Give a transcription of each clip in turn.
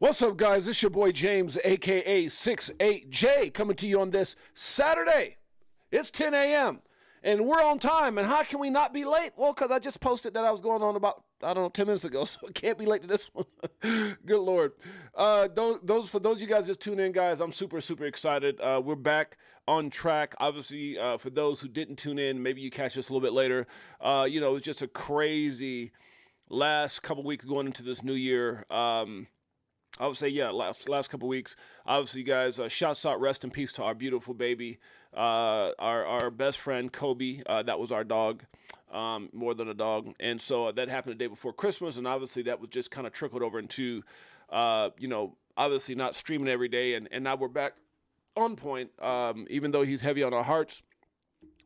What's up, guys? This is your boy James, aka Six8Jay, coming to you on this Saturday. It's 10 a.m. and we're on time. And how can we not be late? Well, because I just posted that I was going on about, 10 minutes ago, so I can't be late to this one. Good Lord. For those of you guys just tune in, guys, I'm super excited. We're back on track. Obviously, for those who didn't tune in, maybe you catch us a little bit later. It was just a crazy last couple weeks going into this new year. I would say, last couple weeks. Obviously, guys, shouts out, rest in peace to our beautiful baby, our best friend, Kobe. That was our dog, more than a dog. And so that happened the day before Christmas, and obviously that was just kind of trickled over into, obviously not streaming every day. And now we're back on point. Even though he's heavy on our hearts,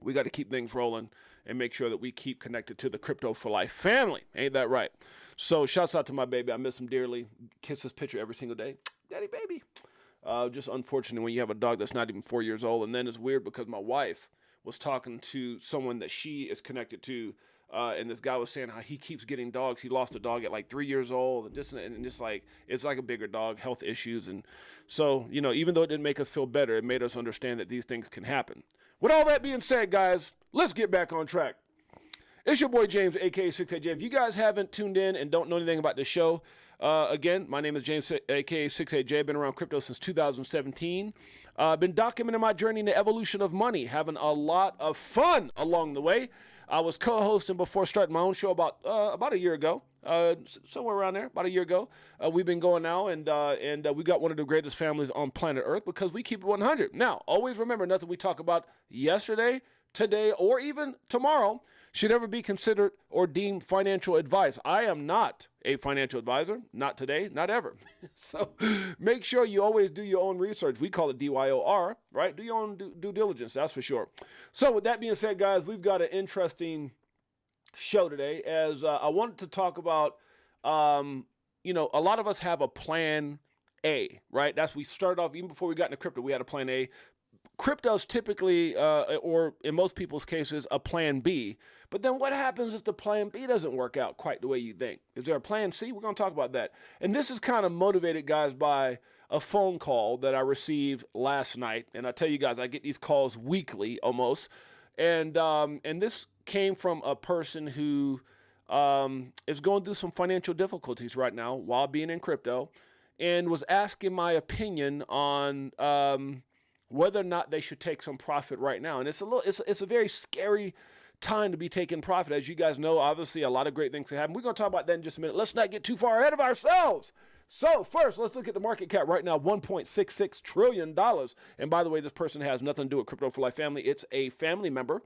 we got to keep things rolling and make sure that we keep connected to the Crypto for Life family. Ain't that right? So shouts out to my baby. I miss him dearly. Kiss his picture every single day. Daddy, baby. Just unfortunate when you have a dog that's not even 4 years old. And then it's weird because my wife was talking to someone that she is connected to. And this guy was saying how he keeps getting dogs. He lost a dog at like 3 years old, and just like, it's like a bigger dog, health issues. And so, even though it didn't make us feel better, it made us understand that these things can happen. With all that being said, guys, let's get back on track. It's your boy James, aka Six8Jay. If you guys haven't tuned in and don't know anything about this show, again, my name is James, aka Six8Jay. I've been around crypto since 2017. I've been documenting my journey in the evolution of money, having a lot of fun along the way. I was co-hosting before starting my own show about a year ago, somewhere around there, about a year ago. We've been going now, and we got one of the greatest families on planet Earth because we keep it 100. Now, always remember, nothing we talk about yesterday, today, or even tomorrow should ever be considered or deemed financial advice. I am not a financial advisor, not today, not ever. So make sure you always do your own research. We call it DYOR, right? Do your own due diligence, that's for sure. So with that being said, guys, we've got an interesting show today, as I wanted to talk about, a lot of us have a plan A, right? We started off, even before we got into crypto, we had a plan A. Crypto's typically, or in most people's cases, a plan B. But then what happens if the plan B doesn't work out quite the way you think? Is there a plan C? We're going to talk about that. And this is kind of motivated, guys, by a phone call that I received last night. And I tell you guys, I get these calls weekly almost. And this came from a person who is going through some financial difficulties right now while being in crypto, and was asking my opinion on whether or not they should take some profit right now. And it's a very scary time to be taking profit. As you guys know, obviously a lot of great things can happen. We're going to talk about that in just a minute. Let's not get too far ahead of ourselves. So first, let's look at the market cap right now, $1.66 trillion. And by the way, this person has nothing to do with Crypto for Life family. It's a family member,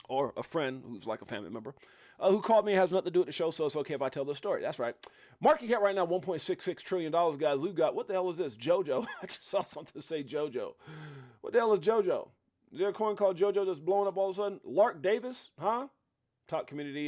or a friend who's like a family member, who called me, has nothing to do with the show, so it's okay if I tell this story. That's right. Market cap right now, $1.66 trillion, guys. We've got, what the hell is this? JoJo. I just saw something say JoJo. What the hell is JoJo? Is there a coin called JoJo that's blowing up all of a sudden? Lark Davis, huh? Top community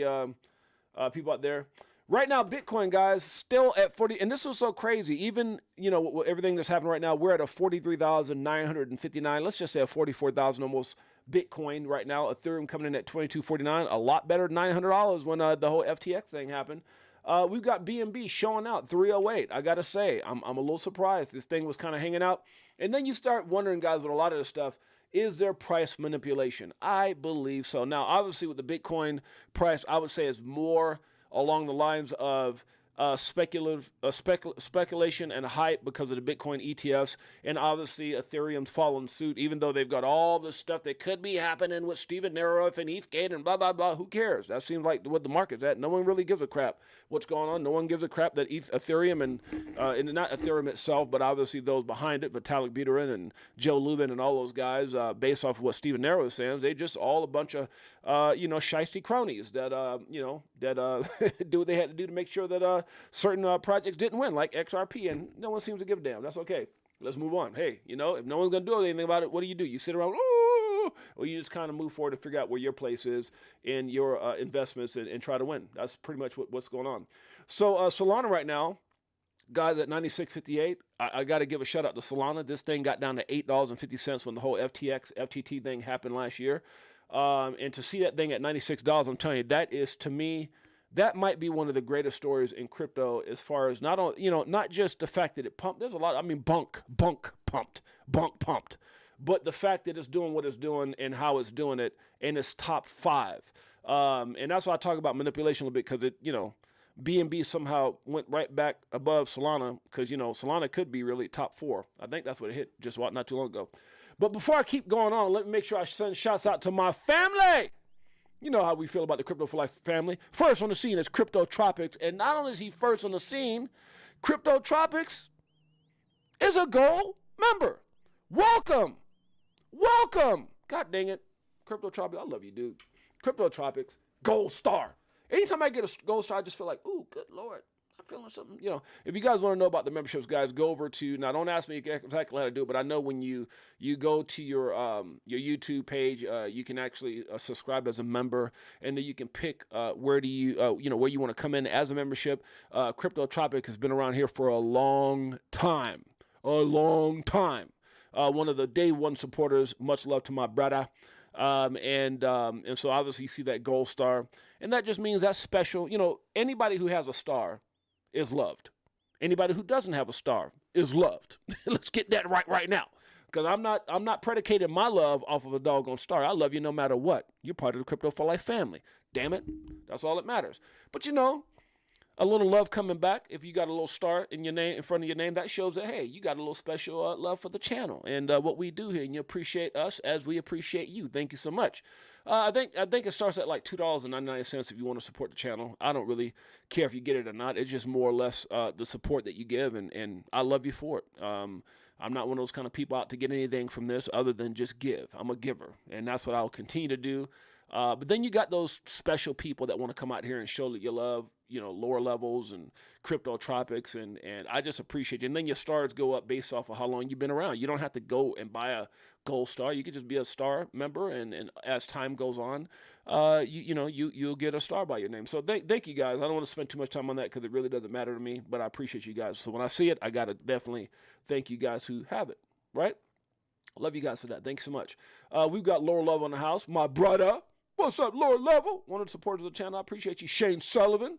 people out there. Right now, Bitcoin, guys, still at 40, and this was so crazy. Even, everything that's happening right now, we're at a 43,959, let's just say a 44,000 almost Bitcoin right now. Ethereum coming in at 2249, a lot better than $900 when the whole FTX thing happened. We've got BNB showing out 308. I got to say, I'm a little surprised. This thing was kind of hanging out. And then you start wondering, guys, with a lot of this stuff, is there price manipulation? I believe so. Now, obviously, with the Bitcoin price, I would say is more along the lines of speculation and hype because of the Bitcoin ETFs, and obviously Ethereum's following suit, even though they've got all this stuff that could be happening with Steven Neroff and ETH and blah, blah, blah. Who cares? That seems like what the market's at. No one really gives a crap what's going on. No one gives a crap that Ethereum and not Ethereum itself, but obviously those behind it, Vitalik Buterin and Joe Lubin and all those guys, based off of what Steven Neroff is saying, they just all a bunch of, shiesty cronies that, do what they had to do to make sure that certain projects didn't win, like XRP, and no one seems to give a damn. That's okay. Let's move on. Hey, if no one's going to do anything about it, what do? You sit around, ooh, or you just kind of move forward to figure out where your place is in your investments and try to win. That's pretty much what's going on. So Solana right now, guys, at 96.58. I got to give a shout out to Solana. This thing got down to $8.50 when the whole FTT thing happened last year. And to see that thing at $96, I'm telling you, that is, to me, that might be one of the greatest stories in crypto as far as not only, not just the fact that it pumped. There's a lot. I mean, bunk pumped, but the fact that it's doing what it's doing and how it's doing it, and it's top 5. And that's why I talk about manipulation a little bit, because it, BNB somehow went right back above Solana, because, Solana could be really top 4. I think that's what it hit just not too long ago. But before I keep going on, let me make sure I send shouts out to my family. You know how we feel about the Crypto for Life family. First on the scene is Crypto Tropics. And not only is he first on the scene, Crypto Tropics is a gold member. Welcome. God dang it. Crypto Tropics, I love you, dude. Crypto Tropics, gold star. Anytime I get a gold star, I just feel like, ooh, good Lord. I'm feeling something. If you guys want to know about the memberships, guys, go over to, now don't ask me exactly how to do it, but I know when you go to your YouTube page, you can actually subscribe as a member, and then you can pick where you want to come in as a membership. Crypto Tropic has been around here for a long time. One of the day one supporters. Much love to my brother. And so obviously you see that gold star, and that just means that's special. Anybody who has a star is loved. Anybody who doesn't have a star is loved. Let's get that right now. Because I'm not predicating my love off of a doggone star. I love you no matter what. You're part of the Crypto for Life family. Damn it. That's all that matters. But a little love coming back. If you got a little star in your name, in front of your name, that shows that, hey, you got a little special love for the channel and what we do here, and you appreciate us as we appreciate you. Thank you so much. I think it starts at like $2.99 if you want to support the channel. I don't really care if you get it or not. It's just more or less the support that you give, and I love you for it. I'm not one of those kind of people out to get anything from this other than just give. I'm a giver, and that's what I'll continue to do. But then you got those special people that want to come out here and show that you love, lower levels and Crypto Tropics, and I just appreciate you. And then your stars go up based off of how long you've been around. You don't have to go and buy a gold star. You could just be a star member, and as time goes on, you'll get a star by your name. So thank you guys. I don't want to spend too much time on that because it really doesn't matter to me, but I appreciate you guys. So when I see it, I got to definitely thank you guys who have it, right? Love you guys for that. Thank you so much. We've got lower level in the house. My brother. What's up, lower level? One of the supporters of the channel. I appreciate you. Shane Sullivan.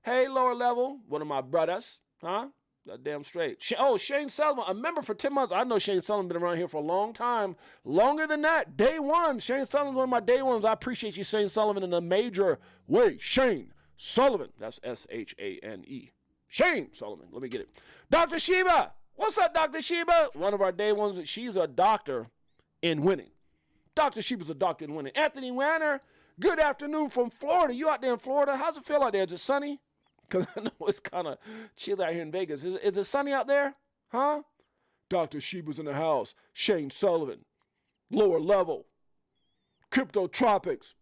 Hey, lower level. One of my brothers. Huh? That damn straight. Shane Sullivan. A member for 10 months. I know Shane Sullivan been around here for a long time. Longer than that. Day one. Shane Sullivan, one of my day ones. I appreciate you, Shane Sullivan, in a major way. Shane Sullivan. That's S-H-A-N-E. Shane Sullivan. Let me get it. Dr. Sheba. What's up, Dr. Sheba? One of our day ones. She's a doctor in winning. Dr. Sheba's a doctor in winning. Anthony Wanner, good afternoon from Florida. You out there in Florida? How's it feel out there? Is it sunny? Because I know it's kind of chilly out here in Vegas. Is it sunny out there? Huh? Dr. Sheba's in the house. Shane Sullivan, lower level. Crypto Tropics.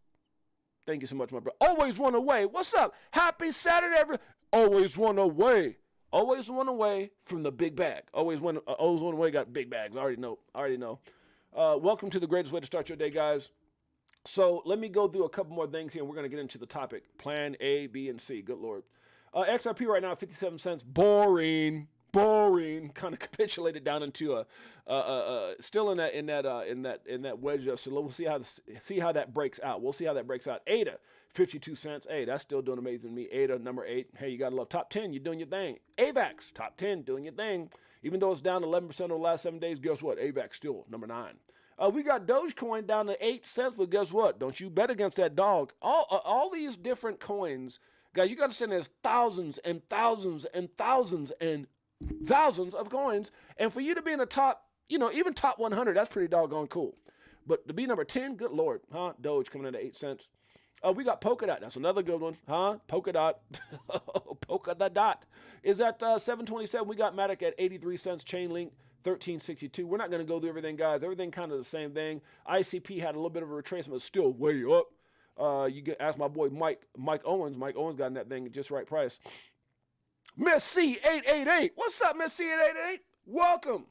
Thank you so much, my brother. Always one away. What's up? Happy Saturday, always one away. Always one away from the big bag. Always one away. Got big bags. I already know. Welcome to the greatest way to start your day, guys. So let me go through a couple more things here, and we're going to get into the topic. Plan A, B, and C. Good Lord. XRP right now, 57 cents. Boring. Kind of capitulated down into still in that wedge. So we'll see how that breaks out. ADA, 52 cents. Hey, that's still doing amazing to me. ADA, number 8. Hey, you gotta love top 10. You're doing your thing. AVAX, top 10, doing your thing. Even though it's down 11% over the last 7 days, guess what? AVAX still number 9. We got Dogecoin down to 8 cents, but guess what? Don't you bet against that dog. All these different coins, guys, you got to understand there's thousands and thousands and thousands and thousands of coins. And for you to be in the top, even top 100, that's pretty doggone cool. But to be number 10, good Lord, huh? Doge coming in at 8 cents. We got Polkadot. That's another good one, huh? Polkadot. Polkadot is at 727. We got Matic at 83 cents. Chainlink 1362. We're not going to go through everything, guys. Everything kind of the same thing. ICP had a little bit of a retracement, still way up. You can ask my boy Mike Owens. Mike Owens got in that thing at just right price. Miss C888. What's up, Miss C888? Welcome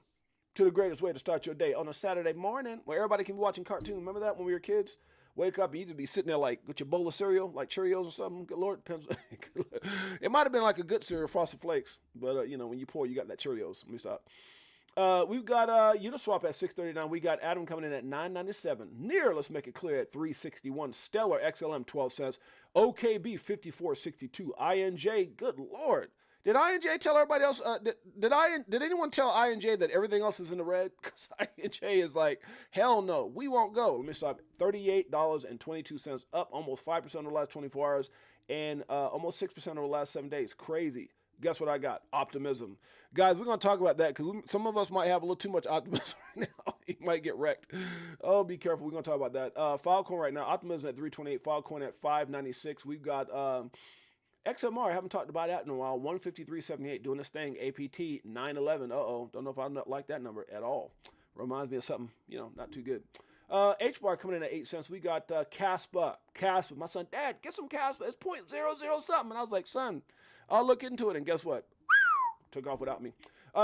to the greatest way to start your day on a Saturday morning where everybody can be watching cartoons. Remember that when we were kids? Wake up and you just be sitting there like with your bowl of cereal, like Cheerios or something. Good Lord, depends. It might have been like a good cereal, Frosted Flakes, but when you pour, you got that Cheerios. Let me stop. We've got Uniswap at 639. We got Atom coming in at 997. Near, let's make it clear, at 361. Stellar XLM 12 cents. OKB 54.62. INJ, good lord. Did INJ tell everybody else? Did anyone tell INJ that everything else is in the red? Because INJ is like, hell no, we won't go. Let me stop. $38.22, up almost 5% over the last 24 hours, and almost 6% over the last 7 days. Crazy. Guess what I got? Optimism. Guys, we're going to talk about that because some of us might have a little too much optimism right now. You might get wrecked. Oh, be careful. We're going to talk about that. Filecoin right now, optimism at 328, Filecoin at 596. We've got XMR. I haven't talked about that in a while. 153.78 doing this thing. APT 911. Uh-oh. Don't know if I like that number at all. Reminds me of something, not too good. H-bar coming in at 8 cents. We got Caspa. Caspa. My son, Dad, get some Caspa. It's 0.00 something. And I was like, son, I'll look into it. And guess what? Took off without me.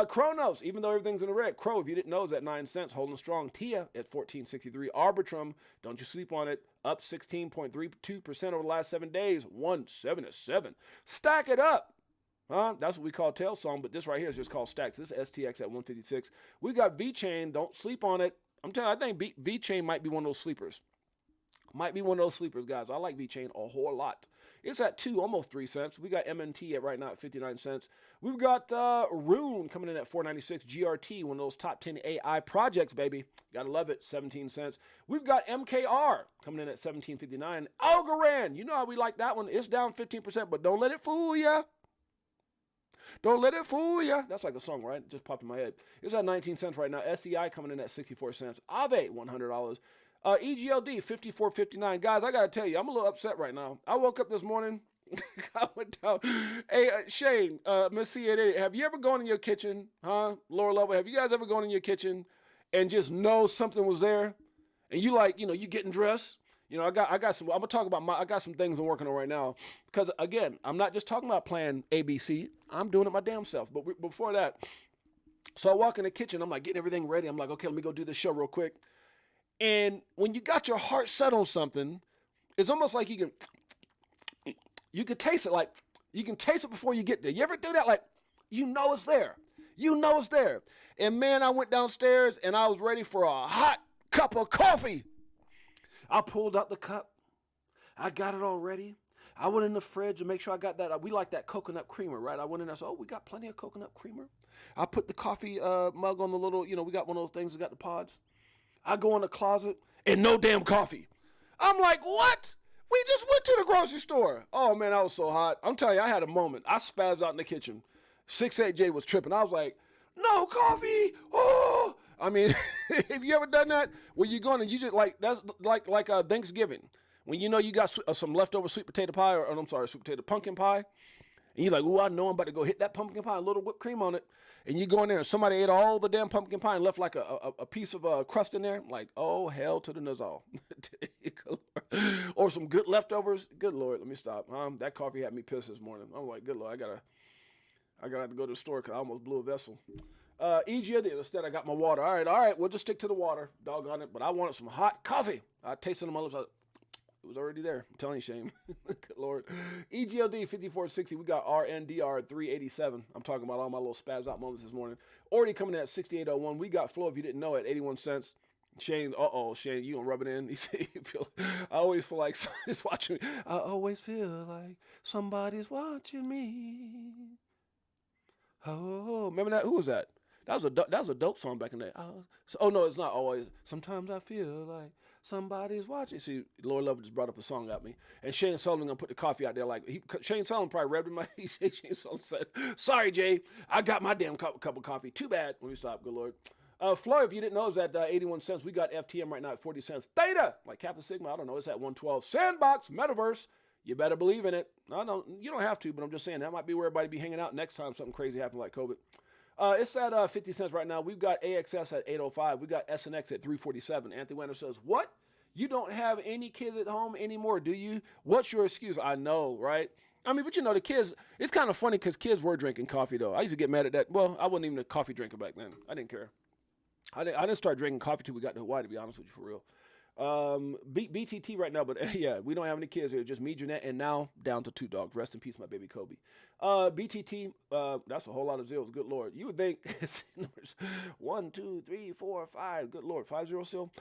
Kronos, even though everything's in the red. Crow, if you didn't know, is at 9 cents, holding strong. Tia at 14.63. Arbitrum, don't you sleep on it, up 16.32% over the last 7 days. 177. Stack it up. That's what we call tail song, but this right here is just called stacks. This is STX at 156. We got V-Chain. Don't sleep on it. I'm telling you, I think V-Chain might be one of those sleepers. Might be one of those sleepers, guys. I like V-Chain a whole lot. It's at almost 3 cents. We got MNT at right now at 59 cents. We've got Rune coming in at 496. GRT, one of those top 10 AI projects, baby. Gotta love it, 17 cents. We've got MKR coming in at 17.59. Algorand, you know how we like that one. It's down 15%, but don't let it fool ya. Don't let it fool ya. That's like a song, right? It just popped in my head. It's at 19 cents right now. SEI coming in at 64 cents. Aave, $100. EGLD, 54.59. Guys, I got to tell you, I'm a little upset right now. I woke up this morning. I went down. Hey, Shane, Miss C8, have you ever gone in your kitchen, lower level? Have you guys ever gone in your kitchen and just know something was there? And you you getting dressed? I got some, I'm going to talk about I got some things I'm working on right now. Because, again, I'm not just talking about playing ABC. I'm doing it my damn self. But before that, so I walk in the kitchen. I'm like getting everything ready. I'm like, okay, let me go do this show real quick. And when you got your heart set on something, it's almost like you can taste it. Like you can taste it before you get there. You ever do that? Like, it's there. It's there. And man, I went downstairs and I was ready for a hot cup of coffee. I pulled out the cup. I got it all ready. I went in the fridge to make sure I got that. We like that coconut creamer, right? I went in there and said, we got plenty of coconut creamer. I put the coffee mug on the little, we got one of those things that got the pods. I go in the closet and no damn coffee. I'm like, what? We just went to the grocery store. Oh, man, I was so hot. I'm telling you, I had a moment. I spazzed out in the kitchen. 6-8Jay was tripping. I was like, no coffee. Oh, I mean, have you ever done that? Where you going and you just that's like Thanksgiving. When you got some leftover sweet potato pie, sweet potato pumpkin pie. And you're like, I know I'm about to go hit that pumpkin pie, a little whipped cream on it. And you go in there and somebody ate all the damn pumpkin pie and left like a piece of crust in there. Like, oh, hell to the nuzzle. Or some good leftovers. Good Lord, let me stop. That coffee had me pissed this morning. I'm like, good Lord, I gotta have to go to the store because I almost blew a vessel. EGLD, instead I got my water. All right, we'll just stick to the water. Doggone it. But I wanted some hot coffee. I tasted it on my lips. It was already there. I'm telling you, Shane. Good Lord. EGLD 54.60. We got RNDR 387. I'm talking about all my little spaz out moments this morning. Already coming in at 68.01. We got Flow, if you didn't know, at 81 cents. Shane, Shane, you gonna rub it in? He said, I always feel like somebody's watching me. I always feel like somebody's watching me. Oh, remember that? Who was that? That was a dope song back in the day. No, it's not always. Sometimes I feel like somebody's watching. See, Lord Love just brought up a song at me. And Shane Sullivan gonna put the coffee out there. Shane Sullivan probably read in my. Shane Sullivan said, "Sorry, Jay, I got my damn cup of coffee. Too bad." Let me stop. Good Lord. Flow, if you didn't know, is at 81 cents. We got FTM right now at 40 cents. Theta, like Kappa Sigma, I don't know, it's at 112. Sandbox, Metaverse, you better believe in it. No, you don't have to, but I'm just saying that might be where everybody be hanging out next time something crazy happens like COVID. It's at 50 cents right now. We've got AXS at 805. We got SNX at 347. Anthony Wenner says, what? You don't have any kids at home anymore, do you? What's your excuse? I know, right? I mean, but the kids, it's kind of funny because kids were drinking coffee, though. I used to get mad at that. Well, I wasn't even a coffee drinker back then. I didn't care. I didn't start drinking coffee till we got to Hawaii, to be honest with you, for real. BTT right now, but yeah, we don't have any kids here. Just me, Jeanette, and now down to 2 dogs. Rest in peace, my baby Kobe. BTT, that's a whole lot of zeros. Good Lord. You would think it's numbers 1, 2, 3, 4, 5. Good Lord. 5 zeros still.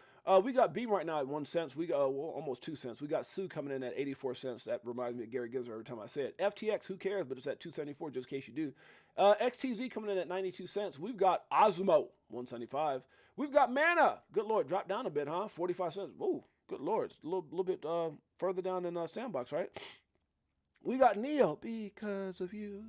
We got Beam right now at 1 cent. We got almost 2 cents. We got Sue coming in at 84 cents. That reminds me of Gary Gizer every time I say it. FTX, who cares? But it's at 274, just in case you do. XTZ coming in at 92 cents. We've got Osmo, 175. We've got Mana. Good Lord, dropped down a bit, huh? 45 cents. Ooh, good Lord. It's a little bit further down than Sandbox, right? We got Neo, because of you.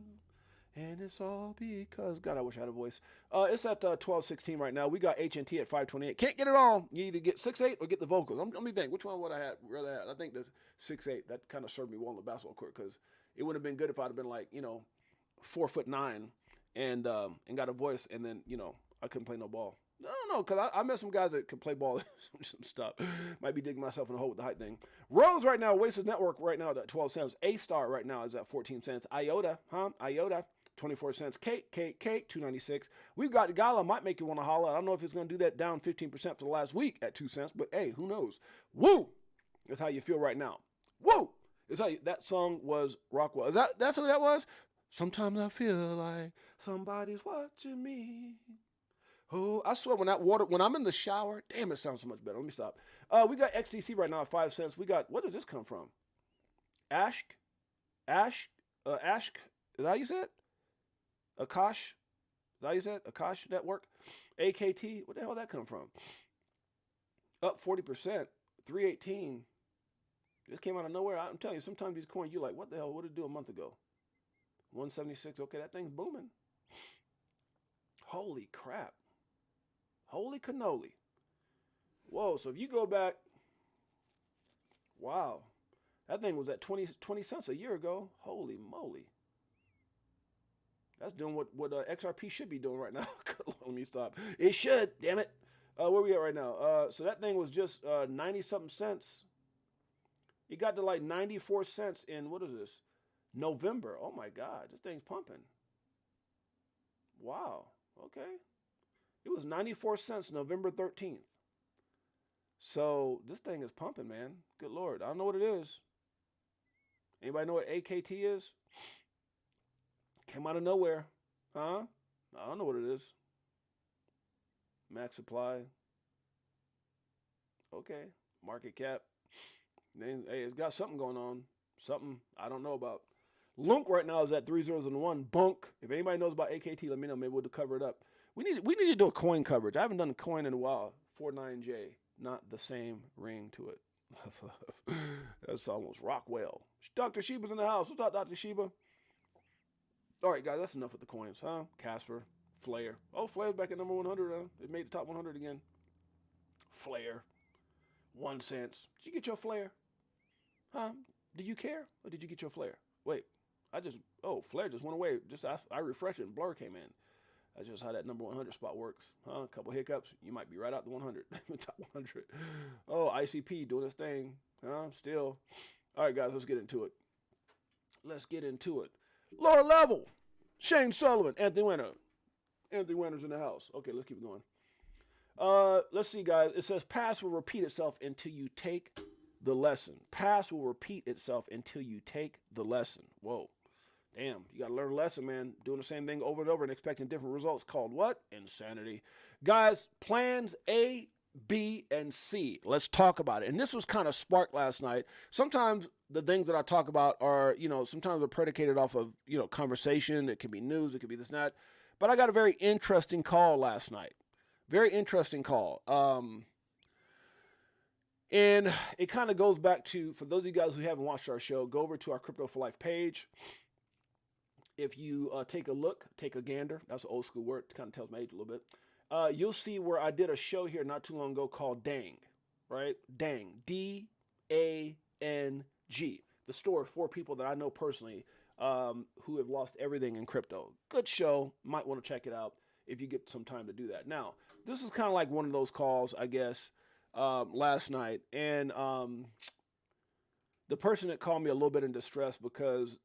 And it's all because, God, I wish I had a voice. It's at 12.16 right now. We got HNT at 5.28. Can't get it all. You either get 6.8 or get the vocals. Let me think. Which one would I rather have? I think the 6.8. That kind of served me well on the basketball court because it would have been good if I'd have been like, 4'9" and got a voice, and then, I couldn't play no ball. No, because I met some guys that could play ball, some stuff. Might be digging myself in the hole with the height thing. Rose right now, Oasis Network right now at 12 cents. A-Star right now is at 14 cents. IOTA, IOTA, 24 cents. Cake, 296. We've got Gala, might make you want to holler. I don't know if it's going to do that, down 15% for the last week at 2 cents, but hey, who knows? Woo! That's how you feel right now. Woo! That song was Rockwell. That's who that was? Sometimes I feel like somebody's watching me. Oh, I swear when I'm in the shower, damn, it sounds so much better. Let me stop. We got XDC right now at 5 cents. We got, where does this come from? Ash, is that how you said it? Akash, is that how you said it? Akash Network, AKT, where the hell did that come from? Up 40%, 318. This came out of nowhere. I'm telling you, sometimes these coins, you're like, what the hell, what did it do a month ago? 176, okay, that thing's booming. Holy crap. Holy cannoli. Whoa, so if you go back, wow, that thing was at 20 cents a year ago. Holy moly. That's doing what XRP should be doing right now. Let me stop. It should, damn it. Where we at right now? So that thing was just 90-something cents. It got to like 94 cents in, what is this? November. Oh my God, this thing's pumping. Wow, okay. It was 94 cents November 13th. So this thing is pumping, man. Good Lord. I don't know what it is. Anybody know what AKT is? Came out of nowhere. Huh? I don't know what it is. Max supply. Okay. Market cap. Then, hey, it's got something going on. Something I don't know about. Lunk right now is at 3.01. Bunk. If anybody knows about AKT, let me know. Maybe we'll cover it up. We need to do a coin coverage. I haven't done a coin in a while. 49J. Not the same ring to it. That's almost Rockwell. Dr. Sheba's in the house. What's up, Dr. Sheba? All right, guys, that's enough with the coins, huh? Casper, Flair. Oh, Flair's back at number 100. It made the top 100 again. Flair. 1 cent. Did you get your Flair? Huh? Do you care? Or did you get your Flair? Wait, Flair just went away. I refreshed it and Blur came in. That's just how that number 100 spot works. Huh? A couple hiccups, you might be right out the 100. Top 100. Oh, ICP doing his thing. Huh? Still. All right, guys, let's get into it. Lower level. Shane Sullivan. Anthony Winter. Anthony Winter's in the house. Okay, let's keep going. Let's see, guys. It says past will repeat itself until you take the lesson. Past will repeat itself until you take the lesson. Whoa. Damn, you got to learn a lesson, man. Doing the same thing over and over and expecting different results called what? Insanity. Guys, plans A, B, and C. Let's talk about it. And this was kind of sparked last night. Sometimes the things that I talk about are, sometimes they're predicated off of, conversation. It can be news. It could be this and that. But I got a very interesting call last night. Very interesting call. And it kind of goes back to, for those of you guys who haven't watched our show, go over to our Crypto for Life page. If you take a gander, that's an old school word, it kind of tells my age a little bit. You'll see where I did a show here not too long ago called Dang, right? Dang, D-A-N-G. The story for people that I know personally who have lost everything in crypto. Good show. Might want to check it out if you get some time to do that. Now, this is kind of like one of those calls, I guess, last night. And the person that called me a little bit in distress because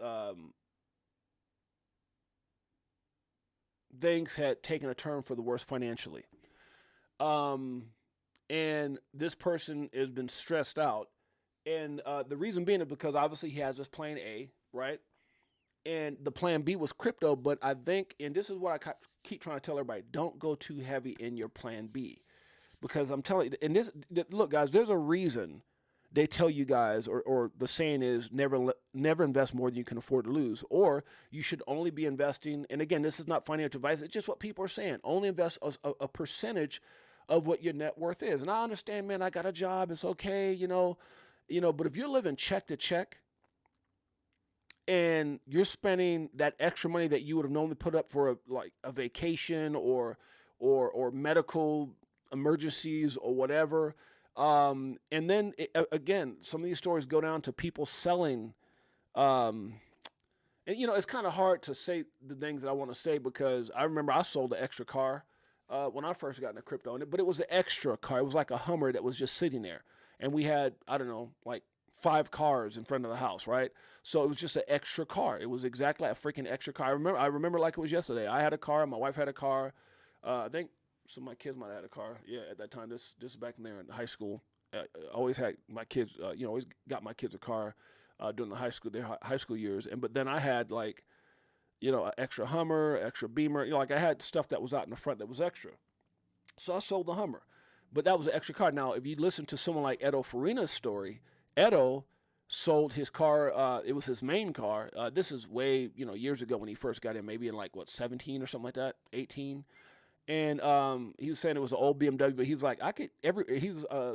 things had taken a turn for the worse financially. And and this person has been stressed out. And the reason being is because obviously he has this plan A, right? And the plan B was crypto. But I think, and this is what I keep trying to tell everybody, don't go too heavy in your plan B. Because I'm telling you, and look, guys, there's a reason they tell you guys, or the saying is never invest more than you can afford to lose, or you should only be investing. And again, this is not financial advice. It's just what people are saying. Only invest a percentage of what your net worth is. And I understand, man, I got a job. It's okay, but if you're living check to check and you're spending that extra money that you would have normally put up for a vacation or medical emergencies or whatever. And then again, some of these stories go down to people selling. And it's kind of hard to say the things that I want to say because I remember I sold an extra car when I first got into crypto, but it was an extra car. It was like a Hummer that was just sitting there. And we had, I don't know, like 5 cars in front of the house, right? So it was just an extra car. It was exactly a freaking extra car. I remember like it was yesterday. I had a car. My wife had a car. I think some of my kids might have had a car. Yeah, at that time. This is back in there in high school. Always had my kids. Always got my kids a car during their high school years. But then I had like, an extra Hummer, extra Beamer. I had stuff that was out in the front that was extra. So I sold the Hummer. But that was an extra car. Now, if you listen to someone like Edo Farina's story, Edo sold his car. It was his main car. This is way, years ago when he first got in, maybe in 17 or something like that, 18. And he was saying it was an old BMW, but he was like,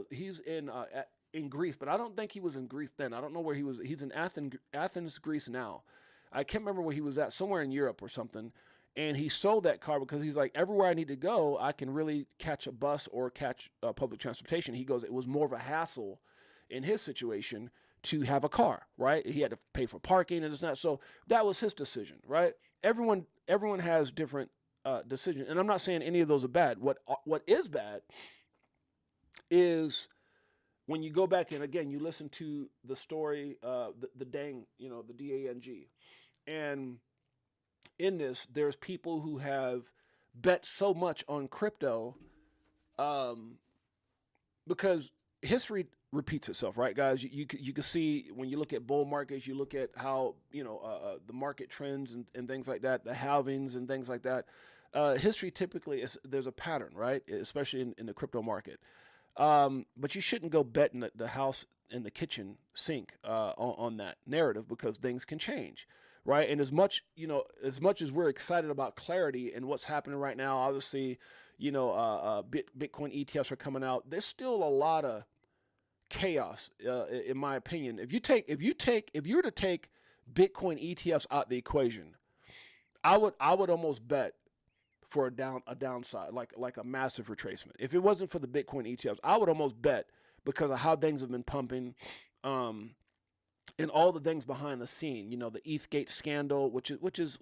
he's in Greece, but I don't think he was in Greece then. I don't know where he was. He's in Athens, Greece now. I can't remember where he was at, somewhere in Europe or something. And he sold that car because he's like, everywhere I need to go, I can really catch a bus or catch public transportation. He goes, it was more of a hassle in his situation to have a car, right? He had to pay for parking and it's not. So that was his decision, right? Everyone has different decisions. And I'm not saying any of those are bad. What is bad is when you go back and again, you listen to the story, the Dang, the DANG. And in this, there's people who have bet so much on crypto because history repeats itself, right, guys? You can see when you look at bull markets, you look at how, the market trends and things like that, the halvings and things like that. History typically, there's a pattern, right, especially in the crypto market. But you shouldn't go betting the house and the kitchen sink on that narrative because things can change. Right. And as much as we're excited about clarity and what's happening right now, obviously, Bitcoin ETFs are coming out. There's still a lot of chaos, in my opinion. If you were to take Bitcoin ETFs out the equation, I would almost bet for a downside, like a massive retracement. If it wasn't for the Bitcoin ETFs, I would almost bet because of how things have been pumping. And all the things behind the scene, the ETH scandal, which is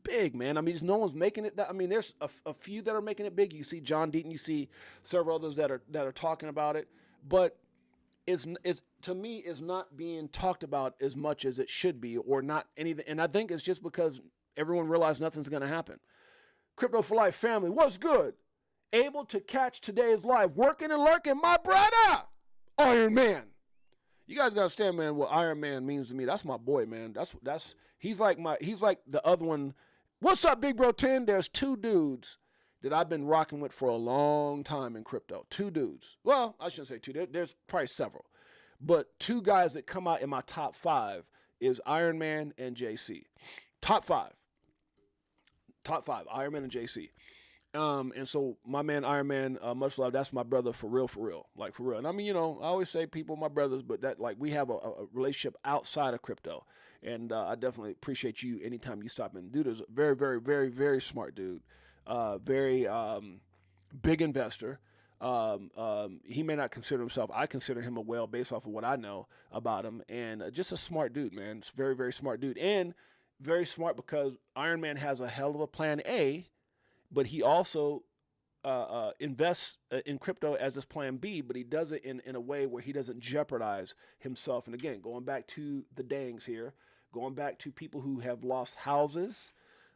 big, man. I mean, no one's making it. There's a few that are making it big. You see John Deaton, you see several others that are talking about it, but it's to me is not being talked about as much as it should be, or not anything. And I think it's just because everyone realized nothing's going to happen. Crypto for Life family, what's good? Able to catch today's live, working and lurking, my brother, Iron Man. You guys gotta understand, man, what Iron Man means to me. That's my boy, man. He's like the other one. What's up, Big Bro 10? There's 2 dudes that I've been rocking with for a long time in crypto. 2 dudes. Well, I shouldn't say 2. There's probably several. But 2 guys that come out in my top 5 is Iron Man and JC. Top 5. Iron Man and JC. And so my man Iron Man, much love. That's my brother for real, like for real. And I mean, I always say people my brothers, but that we have a relationship outside of crypto, and I definitely appreciate you anytime you stop in. Dude is a very, very, very, very smart dude, very big investor. He may not consider himself. I consider him a whale based off of what I know about him, and just a smart dude, man. It's a very, very smart dude, and very smart because Iron Man has a hell of a plan A. But he also invests in crypto as his plan B, but he does it in a way where he doesn't jeopardize himself. And again, going back to the Dangs here, going back to people who have lost houses,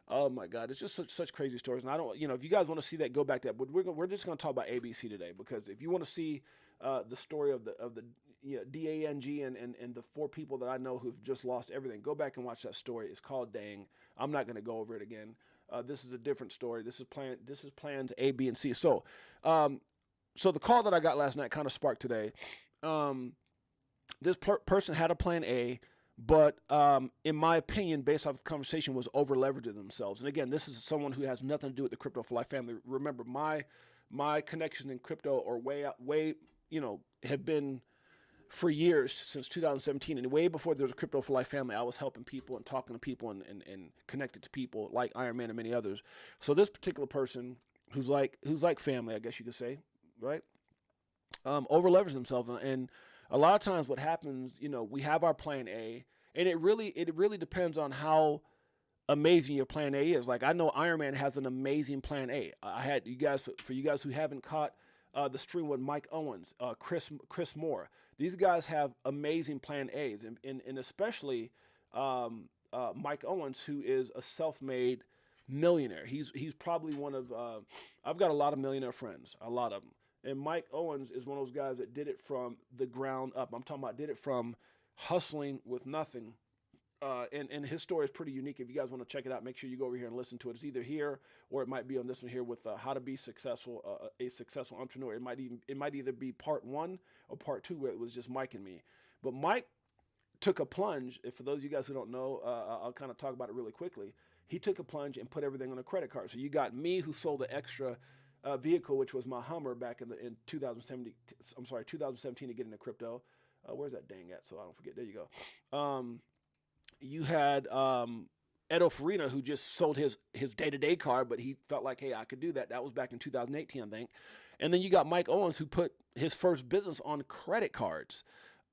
Oh my God, it's just such crazy stories. And I don't, if you guys want to see that, go back to that. But we're just going to talk about ABC today, because if you want to see the story of the DANG and the four people that I know who've just lost everything, go back and watch that story. It's called Dang. I'm not going to go over it again. This is a different story. This is plans A, B, and C. So, so the call that I got last night kind of sparked today. This person had a plan A, but in my opinion, based off the conversation, was over leveraging themselves. And again, this is someone who has nothing to do with the Crypto for Life family. Remember, my connections in crypto are way have been for years, since 2017, and way before there was a Crypto for Life family. I was helping people and talking to people and connected to people like Iron Man and many others. So this particular person, who's like family, I guess you could say, right? Over leveraged themselves, and a lot of times what happens, we have our plan A, and it really depends on how amazing your plan A is. Like, I know Iron Man has an amazing plan A. I had you guys, for you guys who haven't caught the stream with Mike Owens, Chris Moore. These guys have amazing plan A's, and especially Mike Owens, who is a self-made millionaire. He's probably one of I've got a lot of millionaire friends, a lot of them. And Mike Owens is one of those guys that did it from the ground up. I'm talking about did it from hustling with nothing. And his story is pretty unique. If you guys want to check it out, make sure you go over here and listen to it. It's either here or it might be on this one here with how to be successful, a successful entrepreneur. It might either be part 1 or part 2, where it was just Mike and me. But Mike took a plunge. For those of you guys who don't know, I'll kind of talk about it really quickly. He took a plunge and put everything on a credit card. So you got me, who sold the extra vehicle, which was my Hummer back in 2017. I'm sorry, 2017, to get into crypto. Where's that dang at? So I don't forget. There you go. You had Edo Farina, who just sold his day-to-day card, but he felt like, hey, I could do that. That was back in 2018, I think. And then you got Mike Owens, who put his first business on credit cards.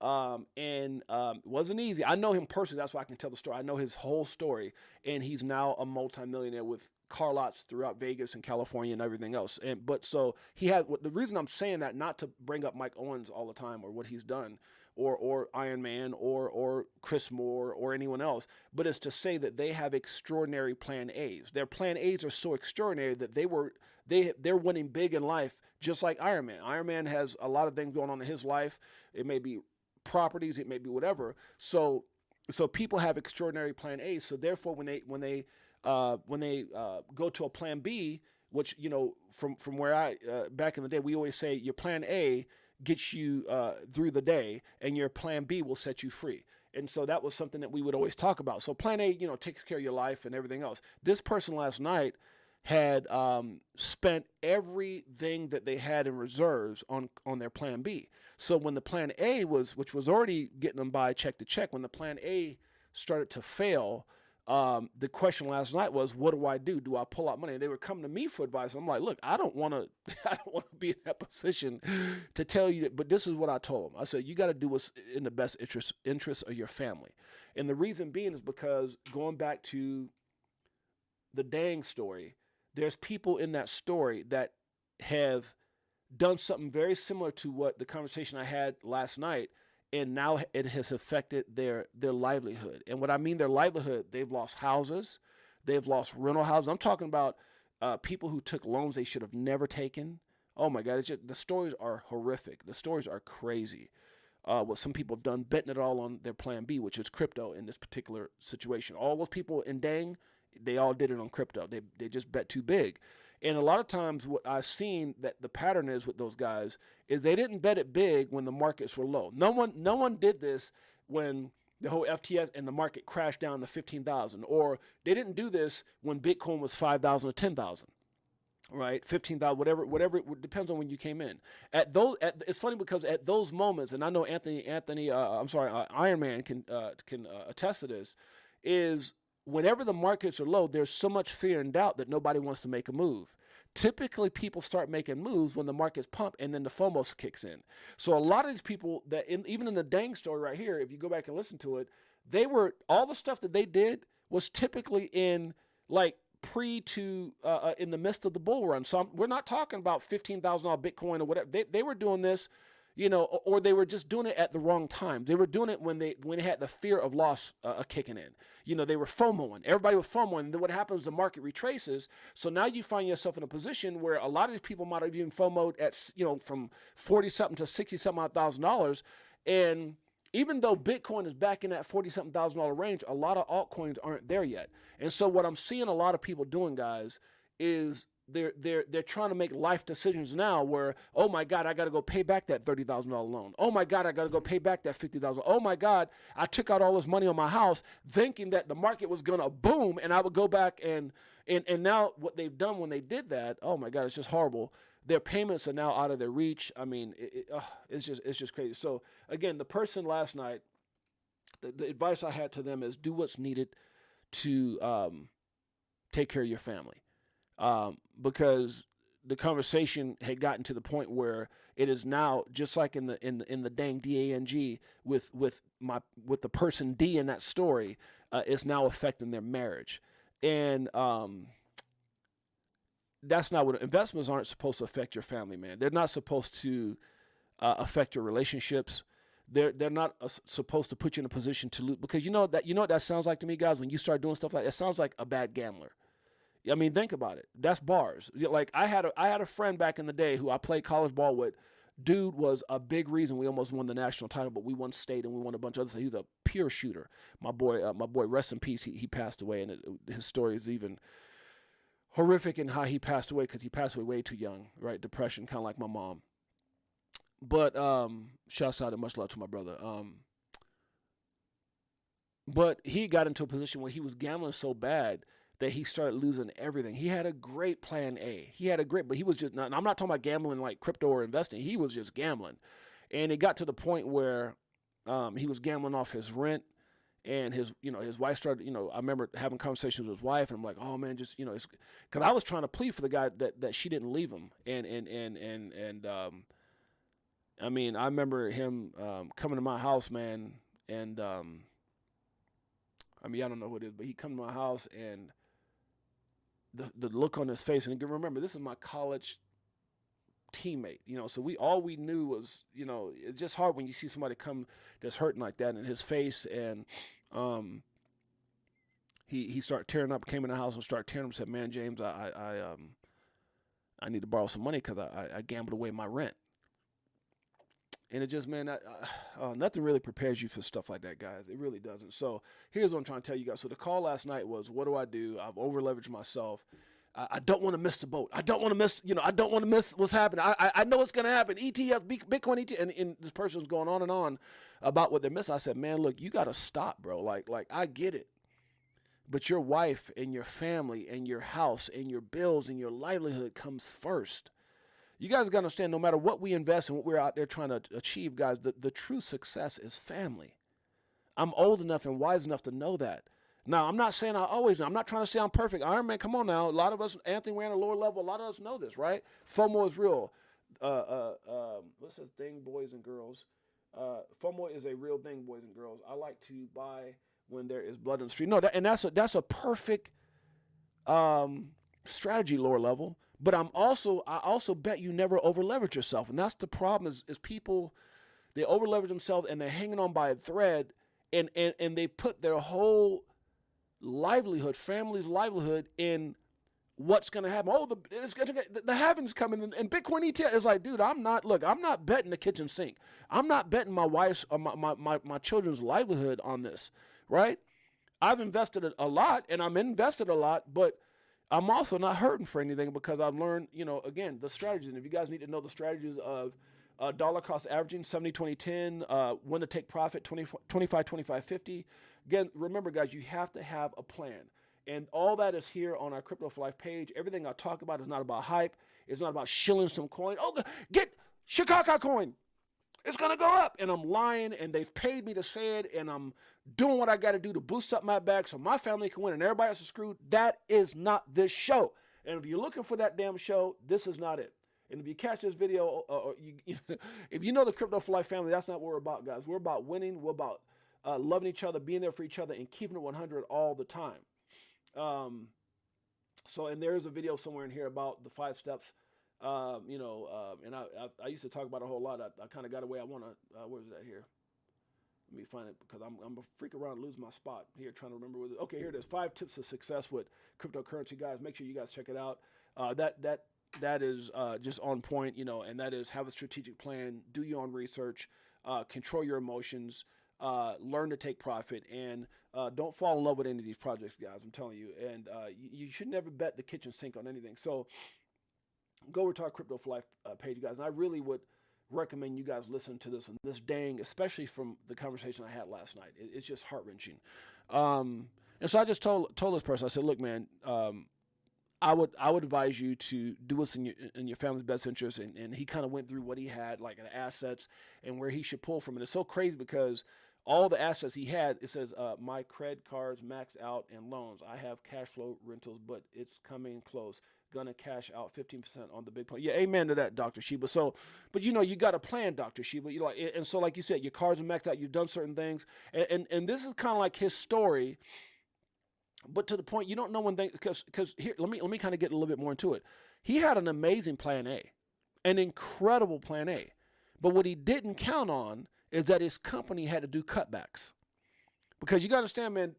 It wasn't easy. I know him personally. That's why I can tell the story. I know his whole story, and he's now a multimillionaire with car lots throughout Vegas and California and everything else. But so he had, the reason I'm saying that, not to bring up Mike Owens all the time or what he's done, or Iron Man or Chris Moore or anyone else, but is to say that they have extraordinary plan A's. Their plan A's are so extraordinary that they're winning big in life, just like Iron Man. Iron Man has a lot of things going on in his life. It may be properties, it may be whatever. So people have extraordinary plan A's. So therefore, when they go to a plan B, which, from where I back in the day, we always say your plan A gets you through the day, and your plan B will set you free. And so that was something that we would always talk about. So plan A, takes care of your life and everything else. This person last night had spent everything that they had in reserves on their plan B. So when the plan A which was already getting them by check to check, when the plan A started to fail, the question last night was, what do I do? Do I pull out money? And they were coming to me for advice. I'm like, look, I don't want to be in that position to tell you that, but this is what I told them. I said, you got to do what's in the best interest of your family. And the reason being is because, going back to the Dang story, there's people in that story that have done something very similar to what the conversation I had last night, and now it has affected their livelihood. And what I mean their livelihood, they've lost houses, they've lost rental houses. I'm talking about people who took loans they should have never taken. Oh my God, the stories are horrific. The stories are crazy. What some people have done, betting it all on their plan B, which is crypto in this particular situation. All those people in Dang, they all did it on crypto. They just bet too big. And a lot of times what I've seen that the pattern is with those guys is they didn't bet it big when the markets were low. No one did this when the whole FTS and the market crashed down to 15,000, or they didn't do this when Bitcoin was 5,000 or 10,000. Right, 15,000, whatever. It depends on when you came in. It's funny because at those moments, and I know Iron Man can attest to this, is whenever the markets are low, there's so much fear and doubt that nobody wants to make a move. Typically, people start making moves when the markets pump, and then the FOMO kicks in. So a lot of these people that, even in the Dang story right here, if you go back and listen to it, all the stuff that they did was typically in like in the midst of the bull run. So we're not talking about $15,000 Bitcoin or whatever. They were doing this, or they were just doing it at the wrong time. They were doing it when they had the fear of loss kicking in. They were FOMOing. Everybody was FOMOing. And then what happens? The market retraces. So now you find yourself in a position where a lot of these people might have even FOMOed at from 40 something to 60 something $1,000, and even though Bitcoin is back in that 40 something $1,000 range, a lot of altcoins aren't there yet. And so what I'm seeing a lot of people doing, guys, is they're trying to make life decisions now where, oh my God, I got to go pay back that $30,000 loan. Oh my God, I got to go pay back that $50,000. Oh my God, I took out all this money on my house thinking that the market was going to boom and I would go back and now what they've done when they did that, oh my God, it's just horrible. Their payments are now out of their reach. I mean, it's just crazy. So again, the person last night, the advice I had to them is do what's needed to take care of your family. Because the conversation had gotten to the point where it is now just like in the dang DANG with the person D in that story, it's now affecting their marriage. And that's not what investments aren't supposed to affect your family, man. They're not supposed to affect your relationships. They're not supposed to put you in a position to lose, because you know what that sounds like to me, guys. When you start doing stuff like that, it sounds like a bad gambler. I mean, think about it. That's bars. Like I had a friend back in the day who I played college ball with. Dude was a big reason we almost won the national title, but we won state and we won a bunch of other stuff. He was a pure shooter. My boy, rest in peace. He passed away, and his story is even horrific in how he passed away, because he passed away way too young, right? Depression, kind of like my mom. But shouts out and much love to my brother. But he got into a position where he was gambling so bad that he started losing everything. He had a great plan A. But he was just not, I'm not talking about gambling like crypto or investing. He was just gambling. And it got to the point where he was gambling off his rent, and his wife started, I remember having conversations with his wife, and I'm like, oh man, just, it's, cause I was trying to plead for the guy that she didn't leave him. And I mean, I remember him coming to my house, man. And I mean, I don't know who it is, but he come to my house, and the look on his face, and remember, this is my college teammate, so all we knew was, it's just hard when you see somebody come that's hurting like that, in his face. And he started tearing up, came in the house and started tearing up, said, man, James, I need to borrow some money because I gambled away my rent. And it just, man, nothing really prepares you for stuff like that, guys. It really doesn't. So here's what I'm trying to tell you guys. So the call last night was, what do I do? I've over-leveraged myself. I don't want to miss the boat. I don't want to miss, I don't want to miss what's happening. I know what's going to happen. ETH, Bitcoin ETH, and this person's going on and on about what they're missing. I said, man, look, you got to stop, bro. Like I get it. But your wife and your family and your house and your bills and your livelihood comes first. You guys got to understand, no matter what we invest and what we're out there trying to achieve, guys, the true success is family. I'm old enough and wise enough to know that. Now, I'm not saying I always know. I'm not trying to say I'm perfect. Iron Man, come on now. A lot of us, Anthony, we're at a lower level. A lot of us know this, right? FOMO is real. What's this thing, boys and girls? FOMO is a real thing, boys and girls. I like to buy when there is blood in the street. No, that's a perfect strategy, lower level. But I also bet you never over leverage yourself. And that's the problem is people, they over leverage themselves and they're hanging on by a thread, and they put their whole livelihood, family's livelihood, in what's going to happen. Oh, the halving's coming, and Bitcoin ETH is like, dude, I'm not betting the kitchen sink. I'm not betting my wife's or my children's livelihood on this, right? I've invested a lot, and I'm invested a lot, but I'm also not hurting for anything, because I've learned, again, the strategies. And if you guys need to know the strategies of dollar cost averaging, 70, 20, 10, when to take profit, 25, 25, 50. Again, remember, guys, you have to have a plan. And all that is here on our Crypto for Life page. Everything I talk about is not about hype. It's not about shilling some coin. Oh, get Chicago coin. It's going to go up. And I'm lying, and they've paid me to say it, and I'm doing what I got to do to boost up my bag so my family can win and everybody else is screwed. That is not this show. And if you're looking for that damn show, this is not it. And if you catch this video, if you know the Crypto for Life family, that's not what we're about, guys. We're about winning. We're about loving each other, being there for each other, and keeping it 100 all the time. And there's a video somewhere in here about the 5 steps And I used to talk about a whole lot. I kind of got away. I want to, where's that here? Let me find it because I'm a freak around and lose my spot here trying to remember. Okay, here it is. 5 tips of success with cryptocurrency, guys. Make sure you guys check it out. That is just on point, and that is have a strategic plan, do your own research, control your emotions, learn to take profit, and don't fall in love with any of these projects, guys. I'm telling you. And you should never bet the kitchen sink on anything. So go over to our Crypto for Life page, guys. And I really would recommend you guys listen to this, and this dang, especially from the conversation I had last night. It's just heart-wrenching. And so I just told this person, I said, look, man, I would advise you to do what's in your family's best interest. And he kind of went through what he had, like the assets and where he should pull from. And it's so crazy because all the assets he had, it says, my credit cards maxed out and loans. I have cash flow rentals, but it's coming close. Gonna cash out 15% on the big point. Yeah, amen to that, Dr. Sheba. So, but you got a plan, Dr. Sheba. And so like you said, your cards are maxed out. You've done certain things, and this is kind of like his story, but to the point you don't know when things because here let me kind of get a little bit more into it. He had an amazing plan A, an incredible plan A, but what he didn't count on is that his company had to do cutbacks, because you got to understand, man.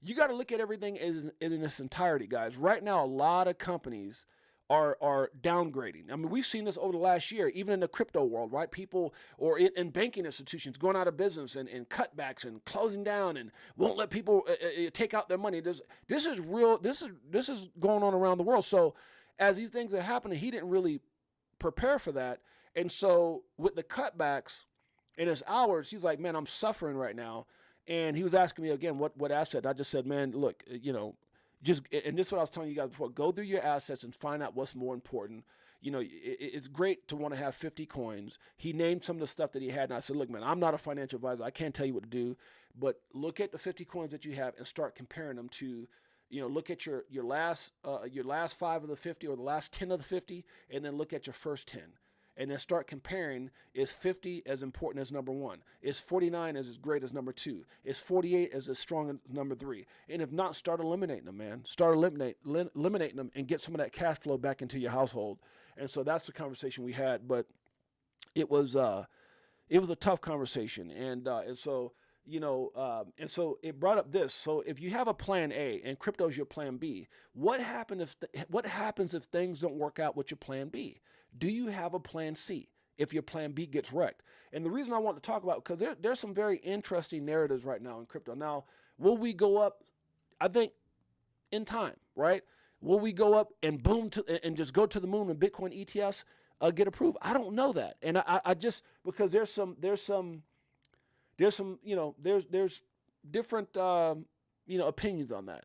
You got to look at everything in its entirety, guys. Right now, a lot of companies are downgrading. I mean, we've seen this over the last year, even in the crypto world, right? People or in banking institutions going out of business and cutbacks and closing down and won't let people take out their money. This is real. This is going on around the world. So as these things are happening, he didn't really prepare for that. And so with the cutbacks in his hours, he's like, man, I'm suffering right now. And he was asking me again, what asset? I just said, man, look, and this is what I was telling you guys before, go through your assets and find out what's more important. It's great to want to have 50 coins. He named some of the stuff that he had. And I said, look, man, I'm not a financial advisor. I can't tell you what to do, but look at the 50 coins that you have and start comparing them to, look at your last 5 of the 50 or the last 10 of the 50, and then look at your first 10. And then start comparing, is 50 as important as number 1? Is 49 as great as number 2? Is 48 as strong as number 3? And if not, start eliminating them, man. Start eliminating them and get some of that cash flow back into your household. And so that's the conversation we had. But it was a tough conversation. And so it brought up this. So if you have a plan A and crypto is your plan B, what happens if things don't work out with your plan B? Do you have a plan C if your plan B gets wrecked? And the reason I want to talk about, because there's some very interesting narratives right now in crypto. Now, will we go up? I think in time, right? Will we go up and boom and just go to the moon and Bitcoin ETFs get approved? I don't know that. And I just, because there's different opinions on that.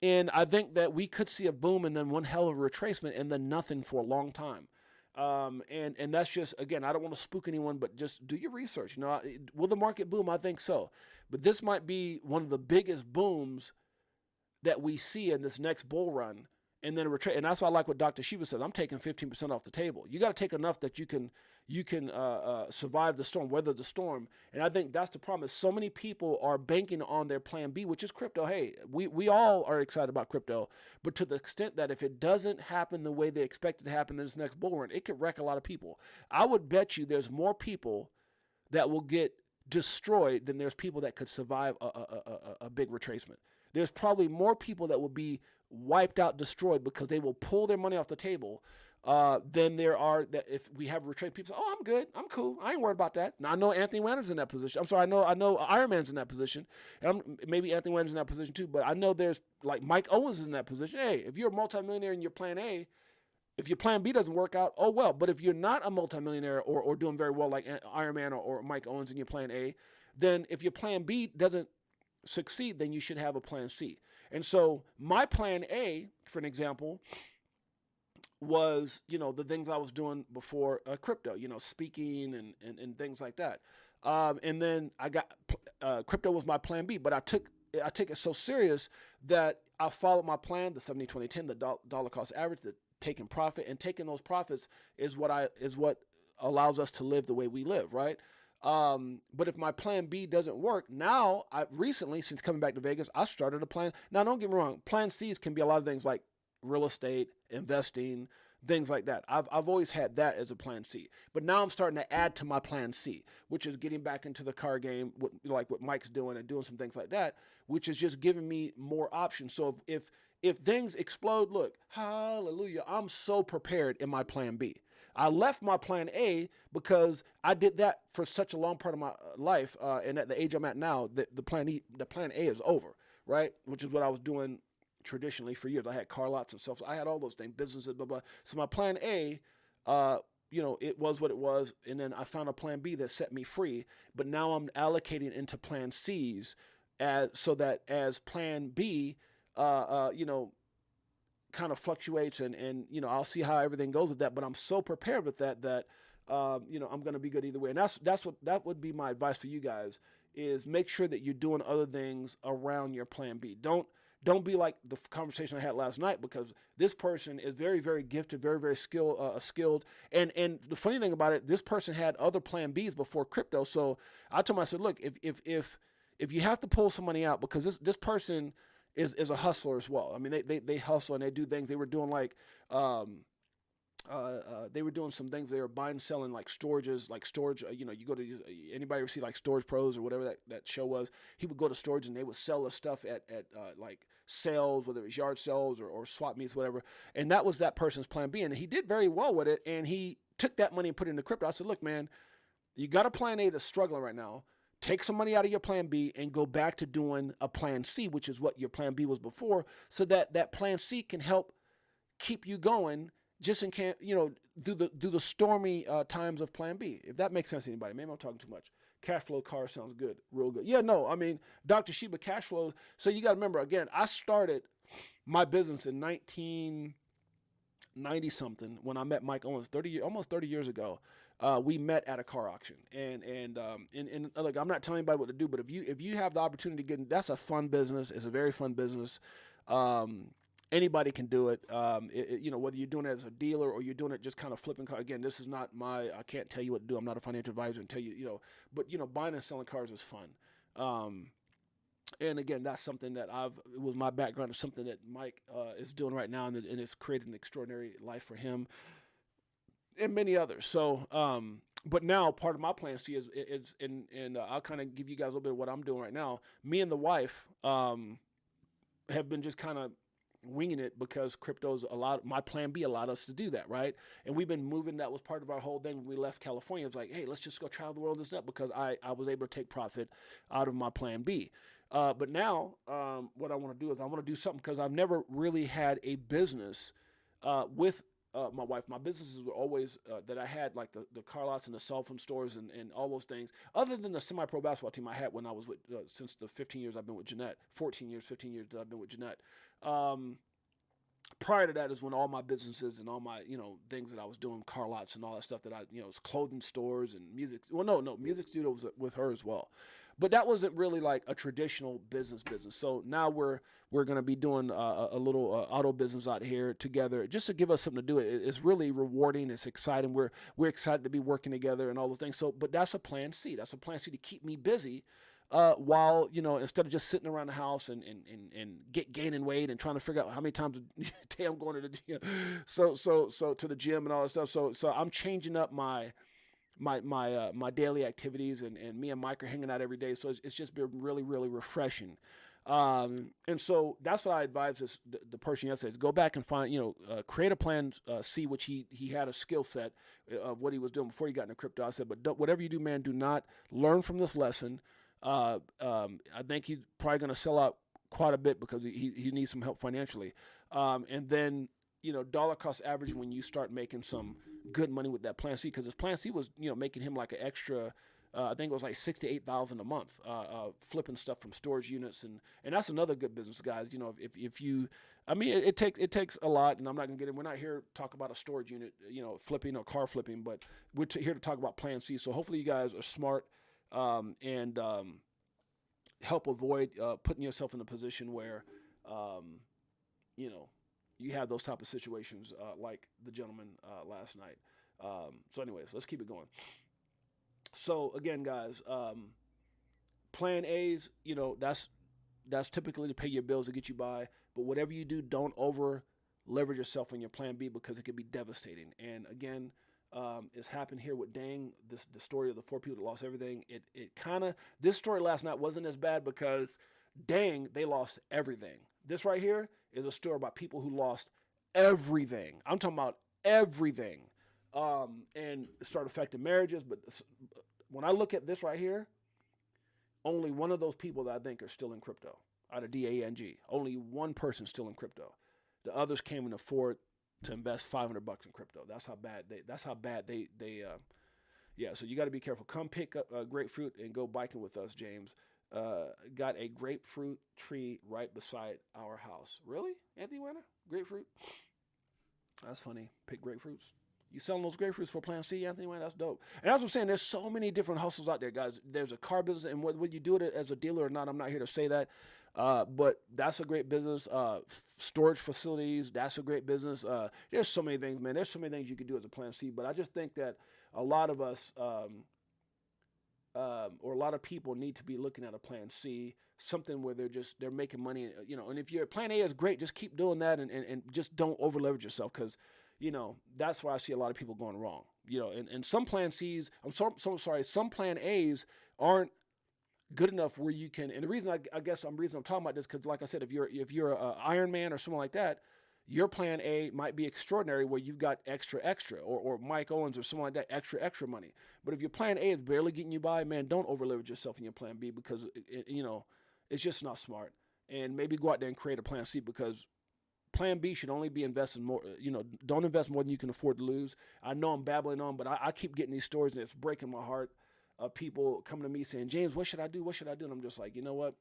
And I think that we could see a boom and then one hell of a retracement and then nothing for a long time. And that's just, again, I don't want to spook anyone, but just do your research. Will the market boom? I think so. But this might be one of the biggest booms that we see in this next bull run. And then retrace. And that's why I like what Dr. Shiva says. I'm taking 15% off the table. You got to take enough that you can survive the storm, weather the storm. And I think that's the problem. Is so many people are banking on their plan B, which is crypto. Hey, we all are excited about crypto, but to the extent that if it doesn't happen the way they expect it to happen in this next bull run, it could wreck a lot of people. I would bet you there's more people that will get destroyed than there's people that could survive a big retracement. There's probably more people that will be wiped out, destroyed, because they will pull their money off the table than there are that if we have retraced people say, oh, I'm good, I'm cool, I ain't worried about that. Now I know Anthony Wander's in that position. I'm sorry, I know Iron Man's in that position, and maybe Anthony Wander's in that position too. But I know there's like Mike Owens is in that position. Hey, if you're a multimillionaire in your plan A, if your plan B doesn't work out, oh well. But if you're not a multimillionaire or doing very well like Iron Man or Mike Owens in your plan A, then if your plan B doesn't succeed, then you should have a plan C. And so my plan A, for an example, was, the things I was doing before crypto, speaking and things like that. And then I got, crypto was my plan B, but I took it so serious that I followed my plan, the 70-20-10, the dollar cost average, the taking profit, and taking those profits is what allows us to live the way we live, right? But if my plan B doesn't work, now I recently, since coming back to Vegas, I started a plan. Now, don't get me wrong. Plan C's can be a lot of things like real estate, investing, things like that. I've always had that as a plan C. But now I'm starting to add to my plan C, which is getting back into the car game, like what Mike's doing and doing some things like that, which is just giving me more options. So if things explode, look, hallelujah, I'm so prepared in my plan B. I left my plan A because I did that for such a long part of my life, and at the age I'm at now, the plan A is over, right? Which is what I was doing traditionally for years. I had car lots and stuff. So I had all those things, businesses, blah, blah. So my plan A, it was what it was. And then I found a plan B that set me free. But now I'm allocating into plan C's so that as plan B, kind of fluctuates and I'll see how everything goes with that. But I'm so prepared with that I'm going to be good either way. And that would be my advice for you guys is make sure that you're doing other things around your plan B. Don't be like the conversation I had last night, because this person is very, very gifted, very, very skilled. And the funny thing about it, this person had other plan Bs before crypto. So I told him, I said, look, if you have to pull some money out, because this person is a hustler as well. I mean, they hustle and they do things. They were doing they were doing some things. They were buying and selling like storages, like storage. You go to anybody ever see like Storage Pros or whatever that show was. He would go to storage and they would sell the stuff at like sales, whether it was yard sales or swap meets, whatever. And that was that person's plan B. And he did very well with it. And he took that money and put it into crypto. I said, look, man, you got a plan A that's struggling right now. Take some money out of your plan B and go back to doing a plan C, which is what your plan B was before, so that plan C can help keep you going just in case, do the stormy times of plan B. If that makes sense to anybody. Maybe I'm talking too much. Cash flow car sounds good, real good. Yeah, no, I mean, Dr. Sheba cash flow. So you got to remember, again, I started my business in 1990 something when I met Mike almost 30 years ago. We met at a car auction, and look, I'm not telling anybody what to do, but if you have the opportunity to get in, that's a fun business. It's a very fun business. Anybody can do it. Whether you're doing it as a dealer or you're doing it just kind of flipping cars. Again, this is not I can't tell you what to do. I'm not a financial advisor and tell you, but buying and selling cars is fun. And again, that's something that it was my background. It's something that Mike is doing right now, and it's created an extraordinary life for him and many others. So, but now part of my plan C is I'll kind of give you guys a little bit of what I'm doing right now. Me and the wife have been just kind of winging it because crypto's my plan B allowed us to do that, right? And we've been moving. That was part of our whole thing when we left California. It was like, hey, let's just go travel the world and stuff, because I was able to take profit out of my plan B. But now what I want to do is I want to do something, because I've never really had a business with my wife. My businesses were always that I had, like the car lots and the cell phone stores and all those things, other than the semi-pro basketball team I had when I was with, since the 15 years I've been with Jeanette, 15 years that I've been with Jeanette. Prior to that is when all my businesses and all my, things that I was doing, car lots and all that stuff that it's clothing stores and music. Well, no, music studio was with her as well. But that wasn't really like a traditional business. So now we're going to be doing a little auto business out here together, just to give us something to do. It's really rewarding. It's exciting. We're excited to be working together and all those things. So, but that's a plan C. That's a plan C to keep me busy. While, instead of just sitting around the house and gaining weight and trying to figure out how many times a day I'm going to the gym. So to the gym and all that stuff. So I'm changing up my daily activities, and me and Mike are hanging out every day. So it's just been really, really refreshing. And so that's what I advise the person yesterday is go back and find, create a plan C, which he had a skill set of what he was doing before he got into crypto. I said, but whatever you do, man, do not learn from this lesson. I think he's probably going to sell out quite a bit because he needs some help financially. And then, dollar cost average when you start making some good money with that plan C, because his plan C was, making him like an extra, I think it was like $6,000 to $8,000 a month, flipping stuff from storage units. And that's another good business, guys. If you, I mean, it takes a lot, and I'm not going to get in. We're not here to talk about a storage unit, flipping or car flipping, but we're here to talk about plan C. So hopefully you guys are smart, and help avoid putting yourself in a position where, you have those type of situations like the gentleman last night. So anyways, let's keep it going. So again, guys, plan A's, that's typically to pay your bills to get you by. But whatever you do, don't over leverage yourself on your plan B because it could be devastating. And again, it's happened here with Dang, the story of the 4 people that lost everything. It kind of, this story last night wasn't as bad because Dang, they lost everything. This right here is a story about people who lost everything. I'm talking about everything. And it started affecting marriages. But when I look at this right here, only one of those people that I think are still in crypto out of DANG. Only one person still in crypto. The others can't even afford to invest $500 in crypto. That's how bad they yeah. So you got to be careful. Come pick up grapefruit and go biking with us, James. Got a grapefruit tree right beside our house. Really, Anthony Winter? Grapefruit? That's funny. Pick grapefruits. You selling those grapefruits for Plan C, Anthony Winter? That's dope. And that's what I'm saying. There's so many different hustles out there, guys. There's a car business, and whether you do it as a dealer or not, I'm not here to say that. But that's a great business. Storage facilities, that's a great business. There's so many things, man. There's so many things you could do as a Plan C. But I just think that a lot of us, or a lot of people need to be looking at a Plan C, something where they're making money, you know. And if your Plan A is great, just keep doing that and just don't over leverage yourself, because, you know, that's where I see a lot of people going wrong. You know, and some Plan C's, some Plan A's aren't good enough where you can. And the reason I'm talking about this, because like I said, if you're a Iron Man or someone like that, your Plan A might be extraordinary where you've got extra, or Mike Owens or someone like that, extra money. But if your Plan A is barely getting you by, man, don't over leverage yourself in your Plan B, because you know, it's just not smart. And maybe go out there and create a Plan C, because Plan B should only be invested more. You know, don't invest more than you can afford to lose. I know I'm babbling on, but I keep getting these stories and it's breaking my heart of people coming to me saying, James, what should I do? What should I do? And I'm just like, you know what?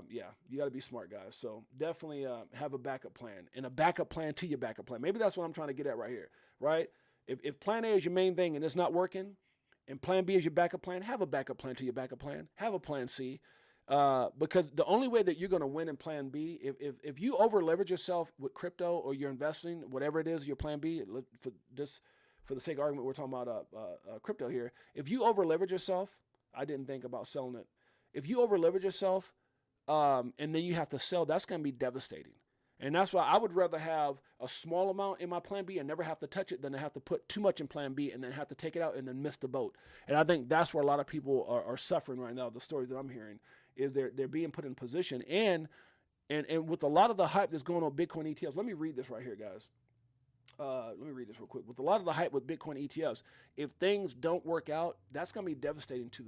Yeah, you got to be smart, guys. So definitely have a backup plan, and a backup plan to your backup plan. Maybe that's what I'm trying to get at right here, right? If Plan A is your main thing and it's not working, and Plan B is your backup plan, have a backup plan to your backup plan. Have a Plan C, because the only way that you're going to win in Plan B, if you over leverage yourself with crypto, or you're investing, whatever it is, your Plan B, for the sake of argument, we're talking about crypto here. If you over leverage yourself, I didn't think about selling it. If you over leverage yourself, and then you have to sell, that's going to be devastating. And that's why I would rather have a small amount in my Plan B and never have to touch it than to have to put too much in Plan B and then have to take it out and then miss the boat. And I think that's where a lot of people are suffering right now. The stories that I'm hearing is they're being put in position. And with a lot of the hype that's going on Bitcoin ETFs, let me read this right here, guys. Let me read this real quick. With a lot of the hype with Bitcoin ETFs, if things don't work out, that's going to be devastating to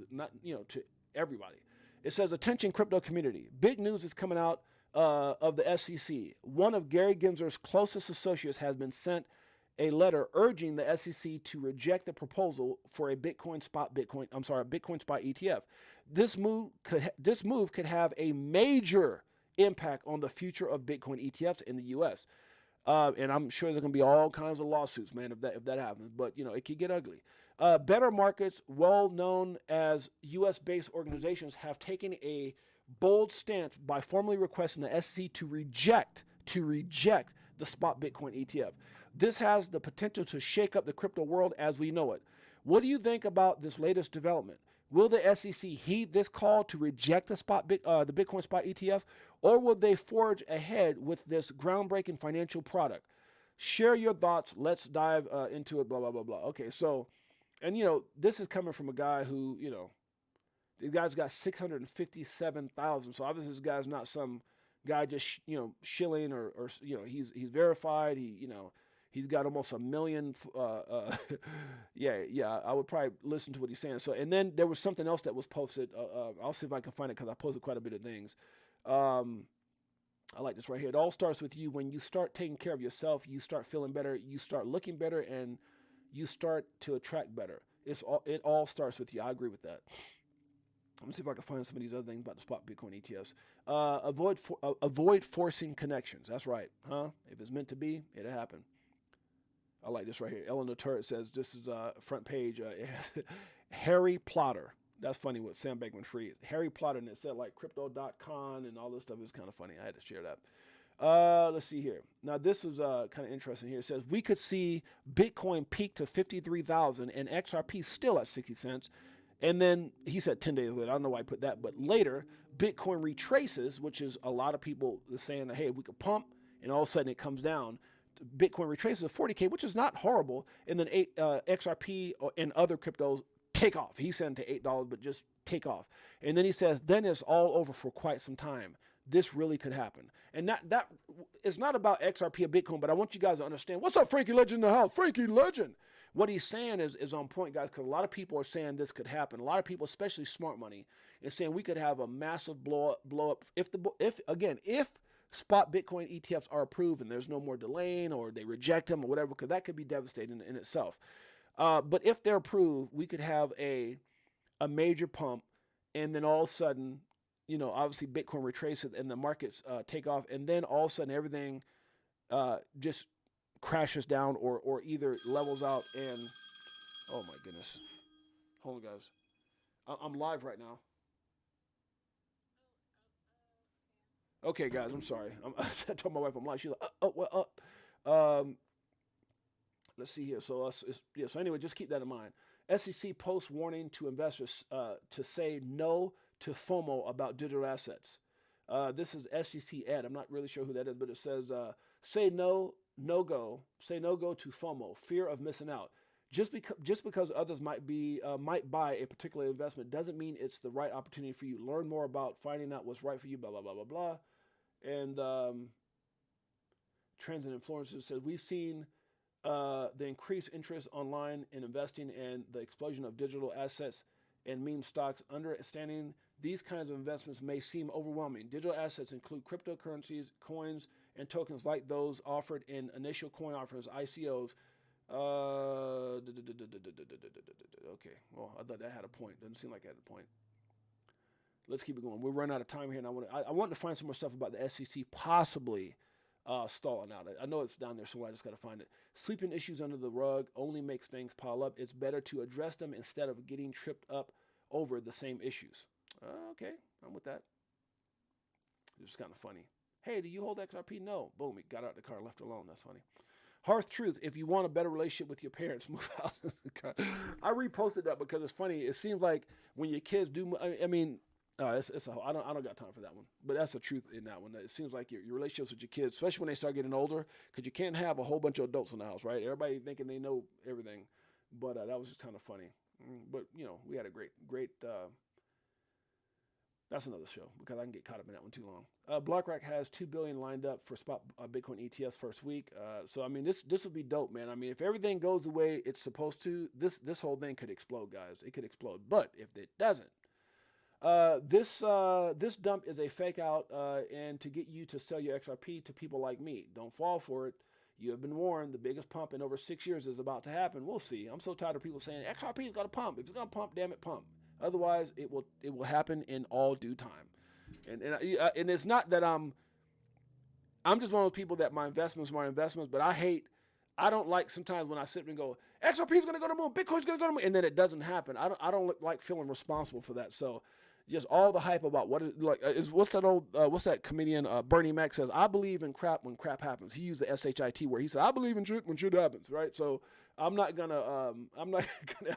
everybody. It says, attention crypto community. Big news is coming out of the SEC. One of Gary Gensler's closest associates has been sent a letter urging the SEC to reject the proposal for a Bitcoin spot ETF. This move could have a major impact on the future of Bitcoin ETFs in the U.S. And I'm sure there's going to be all kinds of lawsuits, man, if that happens. But, you know, it could get ugly. Better Markets, well known as U.S.-based organizations, have taken a bold stance by formally requesting the SEC to reject the spot Bitcoin ETF. This has the potential to shake up the crypto world as we know it. What do you think about this latest development? Will the SEC heed this call to reject the Bitcoin spot ETF, or will they forge ahead with this groundbreaking financial product? Share your thoughts. Let's dive into it, blah, blah, blah, blah. Okay, so, and, you know, this is coming from a guy who, you know, the guy's got 657,000. So obviously this guy's not some guy just, you know, shilling or you know, he's verified. He's got almost 1 million. Yeah. I would probably listen to what he's saying. So, and then there was something else that was posted. I'll see if I can find it, because I posted quite a bit of things. I like this right here. It all starts with you. When you start taking care of yourself, you start feeling better, you start looking better, and you start to attract better. It all starts with you. I agree with that. Let me see if I can find some of these other things about the spot Bitcoin ETFs. Avoid forcing connections. That's right, huh? If it's meant to be, it'll happen. I like this right here. Eleanor Turret says, this is front page. It has Harry Plotter. That's funny with Sam Bankman-Fried. Harry Plotter, and it said like crypto.com and all this stuff. Is kind of funny. I had to share that. Let's see here. Now, this is kind of interesting here. It says, we could see Bitcoin peak to 53,000 and XRP still at 60 cents. And then he said 10 days later. I don't know why I put that. But later, Bitcoin retraces, which is a lot of people saying, hey, we could pump and all of a sudden it comes down. Bitcoin retraces to 40K, which is not horrible, and then XRP and other cryptos take off. He's saying to $8, but just take off. And then he says, then it's all over for quite some time. This really could happen. And that it's not about XRP or Bitcoin, but I want you guys to understand. What's up, Frankie Legend in the house? Frankie Legend. What he's saying is on point, guys, because a lot of people are saying this could happen. A lot of people, especially smart money, is saying we could have a massive blow up if spot Bitcoin ETFs are approved and there's no more delaying or they reject them or whatever, because that could be devastating in itself. But if they're approved, we could have a major pump, and then all of a sudden, obviously Bitcoin retraces and the markets take off, and then all of a sudden everything just crashes down or either levels out and, oh my goodness. Hold on, guys. I'm live right now. Okay, guys, I'm sorry. I told my wife I'm live. She's like, what up? Let's see here. So anyway, just keep that in mind. SEC posts warning to investors to say no to FOMO about digital assets. This is SEC Ed. I'm not really sure who that is, but it says, say no go to FOMO, fear of missing out. Just because others might buy a particular investment doesn't mean it's the right opportunity for you. Learn more about finding out what's right for you, blah, blah, blah, blah, blah. And Trends and Influencers says, we've seen the increased interest online in investing and the explosion of digital assets and meme stocks. Understanding these kinds of investments may seem overwhelming. Digital assets include cryptocurrencies, coins, and tokens like those offered in initial coin offerings, ICOs. Okay, well, I thought that had a point. Doesn't seem like it had a point. Let's keep it going. We're running out of time here, and I want to find some more stuff about the SEC possibly stalling out. I know it's down there somewhere. I just got to find it. Sleeping issues under the rug only makes things pile up. It's better to address them instead of getting tripped up over the same issues. Okay, I'm with that. It's kind of funny. Hey, do you hold XRP? No. Boom, he got out of the car, left alone. That's funny. Hearth Truth, if you want a better relationship with your parents, move out. I reposted that because it's funny. It seems like when your kids do, I don't got time for that one. But that's the truth in that one. It seems like your relationships with your kids, especially when they start getting older, because you can't have a whole bunch of adults in the house, right? Everybody thinking they know everything. But that was just kind of funny. But, we had a great, that's another show because I can get caught up in that one too long. BlackRock has $2 billion lined up for spot Bitcoin ETFs first week. So I mean, this would be dope, man. I mean, if everything goes the way it's supposed to, this whole thing could explode, guys. It could explode. But if it doesn't, this dump is a fake out and to get you to sell your XRP to people like me. Don't fall for it. You have been warned. The biggest pump in over 6 years is about to happen. We'll see. I'm so tired of people saying XRP is gonna pump. If it's gonna pump, damn it, pump. Otherwise, it will happen in all due time, and it's not that I'm just one of those people that my investments are my investments, but I don't like sometimes when I sit and go XRP is going to go to the moon, Bitcoin's going to go to the moon, and then it doesn't happen. I don't like feeling responsible for that. So just all the hype about what's that comedian Bernie Mac says, I believe in crap when crap happens. He used the SHIT word. He said, I believe in shit when shit happens, right? So I'm not gonna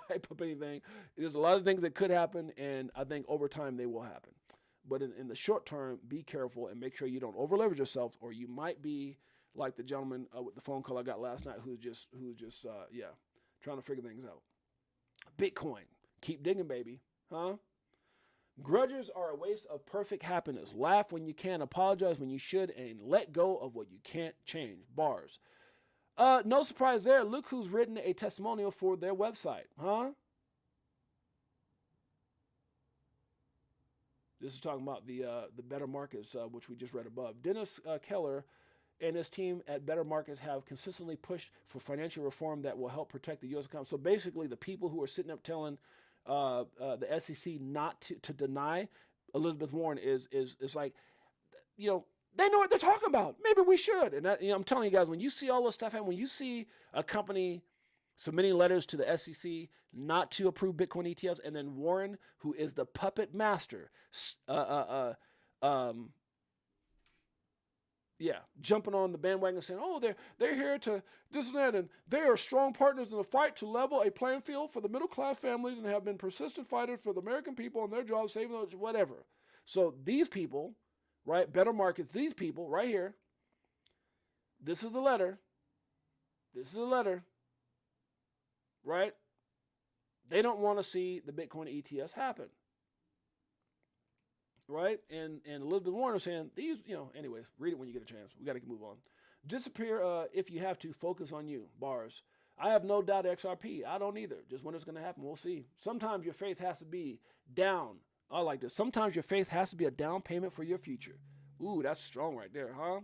hype up anything. There's a lot of things that could happen, and I think over time they will happen. But in the short term, be careful and make sure you don't over leverage yourself, or you might be like the gentleman with the phone call I got last night, who's just trying to figure things out. Bitcoin, keep digging, baby, huh? Grudges are a waste of perfect happiness. Laugh when you can, apologize when you should, and let go of what you can't change. Bars. No surprise there. Look who's written a testimonial for their website, huh? This is talking about the Better Markets, which we just read above. Dennis Keller and his team at Better Markets have consistently pushed for financial reform that will help protect the U.S. economy. So basically, the people who are sitting up telling the SEC not to deny Elizabeth Warren is like, they know what they're talking about. Maybe we should. And I'm telling you guys, when you see all this stuff happen, when you see a company submitting letters to the SEC not to approve Bitcoin ETFs, and then Warren, who is the puppet master, jumping on the bandwagon saying, oh, they're here to this and that, and they are strong partners in the fight to level a playing field for the middle-class families and have been persistent fighters for the American people and their jobs, saving those, whatever. So these people, right, Better Markets, these people right here, this is the letter. This is a letter, right? They don't want to see the Bitcoin ETFs happen, right? And Elizabeth Warren is saying these, anyways, read it when you get a chance. We got to move on. Disappear if you have to. Focus on you. Bars. I have no doubt XRP. I don't either. Just when it's going to happen, we'll see. Sometimes your faith has to be down. I like this. Sometimes your faith has to be a down payment for your future. Ooh, that's strong right there, huh?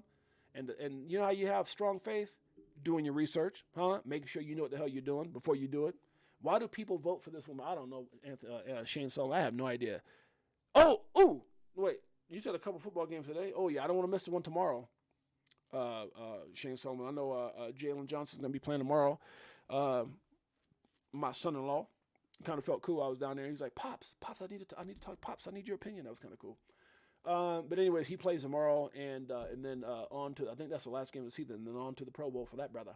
And you know how you have strong faith? Doing your research, huh? Making sure you know what the hell you're doing before you do it. Why do people vote for this woman? I don't know, Shane Sullivan. I have no idea. Oh, wait. You said a couple football games today? Oh, yeah. I don't want to miss the one tomorrow. Shane Sullivan. I know Jalen Johnson's going to be playing tomorrow. My son-in-law kind of felt cool. I was down there. He's like, Pops, I need to talk. Pops, I need your opinion. That was kind of cool. But anyways, he plays tomorrow, and then on to, I think that's the last game of the season, and then on to the Pro Bowl for that brother.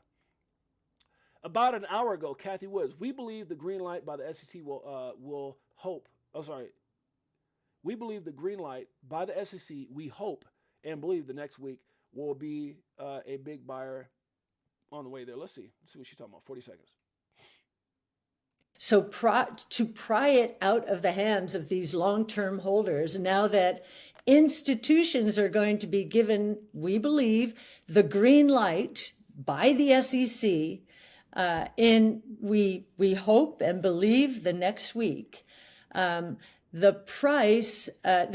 About an hour ago, Kathy Woods, we believe the green light by the SEC will hope. We believe the green light by the SEC. We hope and believe the next week will be a big buyer on the way there. Let's see what she's talking about. 40 seconds. So to pry it out of the hands of these long-term holders, now that institutions are going to be given, we believe, the green light by the SEC, we hope and believe the next week, the price that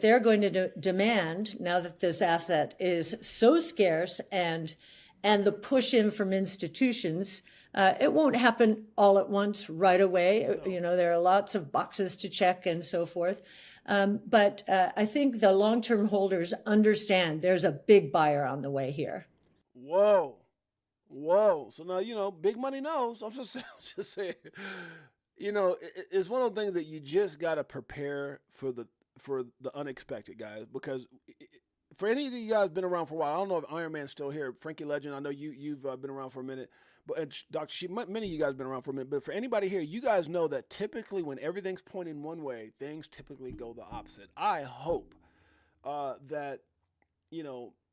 they're going to demand, now that this asset is so scarce, and the push in from institutions, it won't happen all at once right away. No. There are lots of boxes to check and so forth. But I think the long-term holders understand there's a big buyer on the way here. Whoa. So now, big money knows. I'm just saying, it's one of the things that you just got to prepare for the unexpected, guys, because for any of you guys been around for a while, I don't know if Iron Man's still here. Frankie Legend, I know you've been around for a minute. But Dr. Sheep, many of you guys have been around for a minute. But for anybody here, you guys know that typically when everything's pointing one way, things typically go the opposite. I hope that,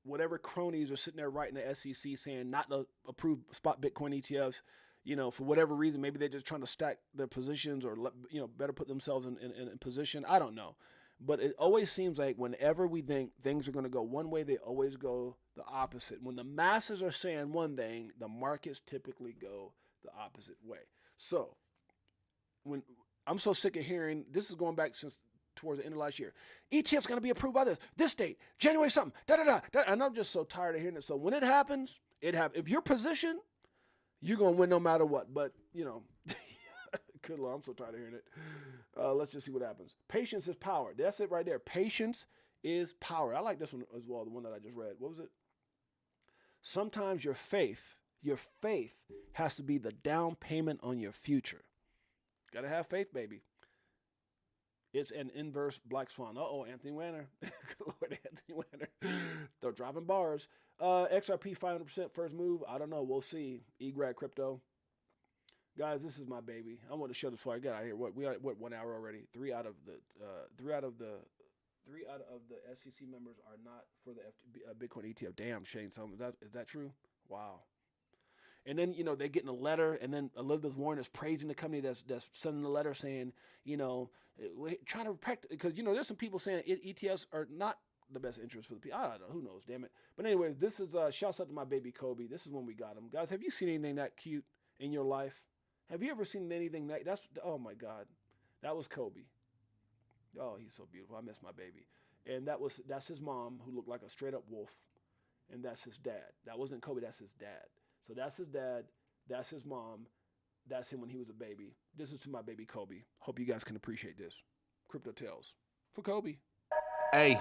whatever cronies are sitting there writing the SEC saying not to approve spot Bitcoin ETFs, for whatever reason, maybe they're just trying to stack their positions or, better put themselves in position. I don't know. But it always seems like whenever we think things are going to go one way, they always go the opposite. When the masses are saying one thing, the markets typically go the opposite way. So when I'm so sick of hearing, this is going back since towards the end of last year, ETF's going to be approved by this date, January something, and I'm just so tired of hearing it. So when it happens, if you're positioned, you're going to win no matter what. But, good Lord, I'm so tired of hearing it. Let's just see what happens. Patience is power. That's it right there. Patience is power. I like this one as well, the one that I just read. What was it? Sometimes your faith has to be the down payment on your future. Got to have faith, baby. It's an inverse black swan. Anthony Wanner. Good Lord, Anthony Wanner. They're dropping bars. XRP 500% first move. I don't know. We'll see. eGrad Crypto. Guys, this is my baby. I want to show this before I get out of here. We are 1 hour already. Three out of the SEC members are not for the Bitcoin ETF. Damn, Shane Sullivan. Is that true? Wow. And then, they're getting a letter, and then Elizabeth Warren is praising the company that's sending the letter saying, trying to protect, because, there's some people saying ETFs are not the best interest for the people. I don't know. Who knows? Damn it. But anyways, this is shouts out to my baby Kobe. This is when we got him. Guys, have you seen anything that cute in your life? Have you ever seen anything oh my God, that was Kobe. Oh, he's so beautiful. I miss my baby. And that's his mom, who looked like a straight up wolf. And that's his dad. That wasn't Kobe, that's his dad. So that's his dad, that's his mom, that's him when he was a baby. This is to my baby Kobe. Hope you guys can appreciate this. Crypto Tales for Kobe. Hey,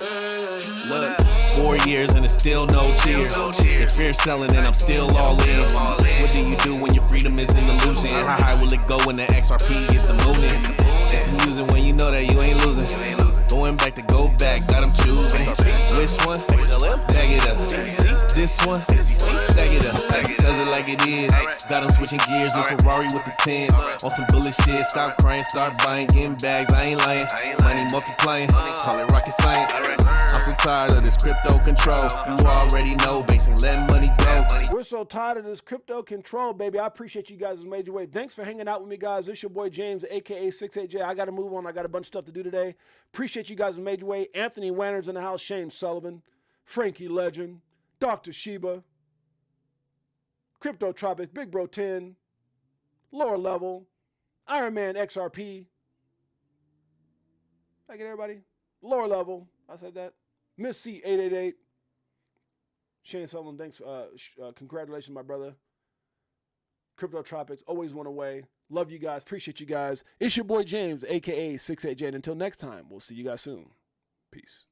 look, 4 years and it's still no cheers. If fear selling and I'm still all in. What do you do when your freedom is in illusion? How high will it go when the XRP get the moving? It's amusing when you know that you ain't losing. Going back to go back, got them choosing. Which one? Bag it up. This one? Stack it up. Does it like it is. Got them switching gears, new Ferrari with the tens. On some bullet shit, stop crying, start buying, getting bags, I ain't lying. Money multiplying, call it rocket science. I'm so tired of this crypto control. You already know, banks ain't letting money go. We're so tired of this crypto control, baby. I appreciate you guys in a major way. Thanks for hanging out with me, guys. It's your boy James, aka Six8Jay. I got to move on. I got a bunch of stuff to do today. Appreciate you guys in a major way. Anthony Wanner's in the house. Shane Sullivan, Frankie Legend, Dr. Sheba, Crypto Tropics, Big Bro 10, Lower Level, Iron Man XRP. Did I get everybody? Lower Level. I said that. Miss C888. Shane Sullivan, thanks. Congratulations, my brother. Crypto Tropics, always one away. Love you guys. Appreciate you guys. It's your boy James, a.k.a. Six8Jay. And until next time, we'll see you guys soon. Peace.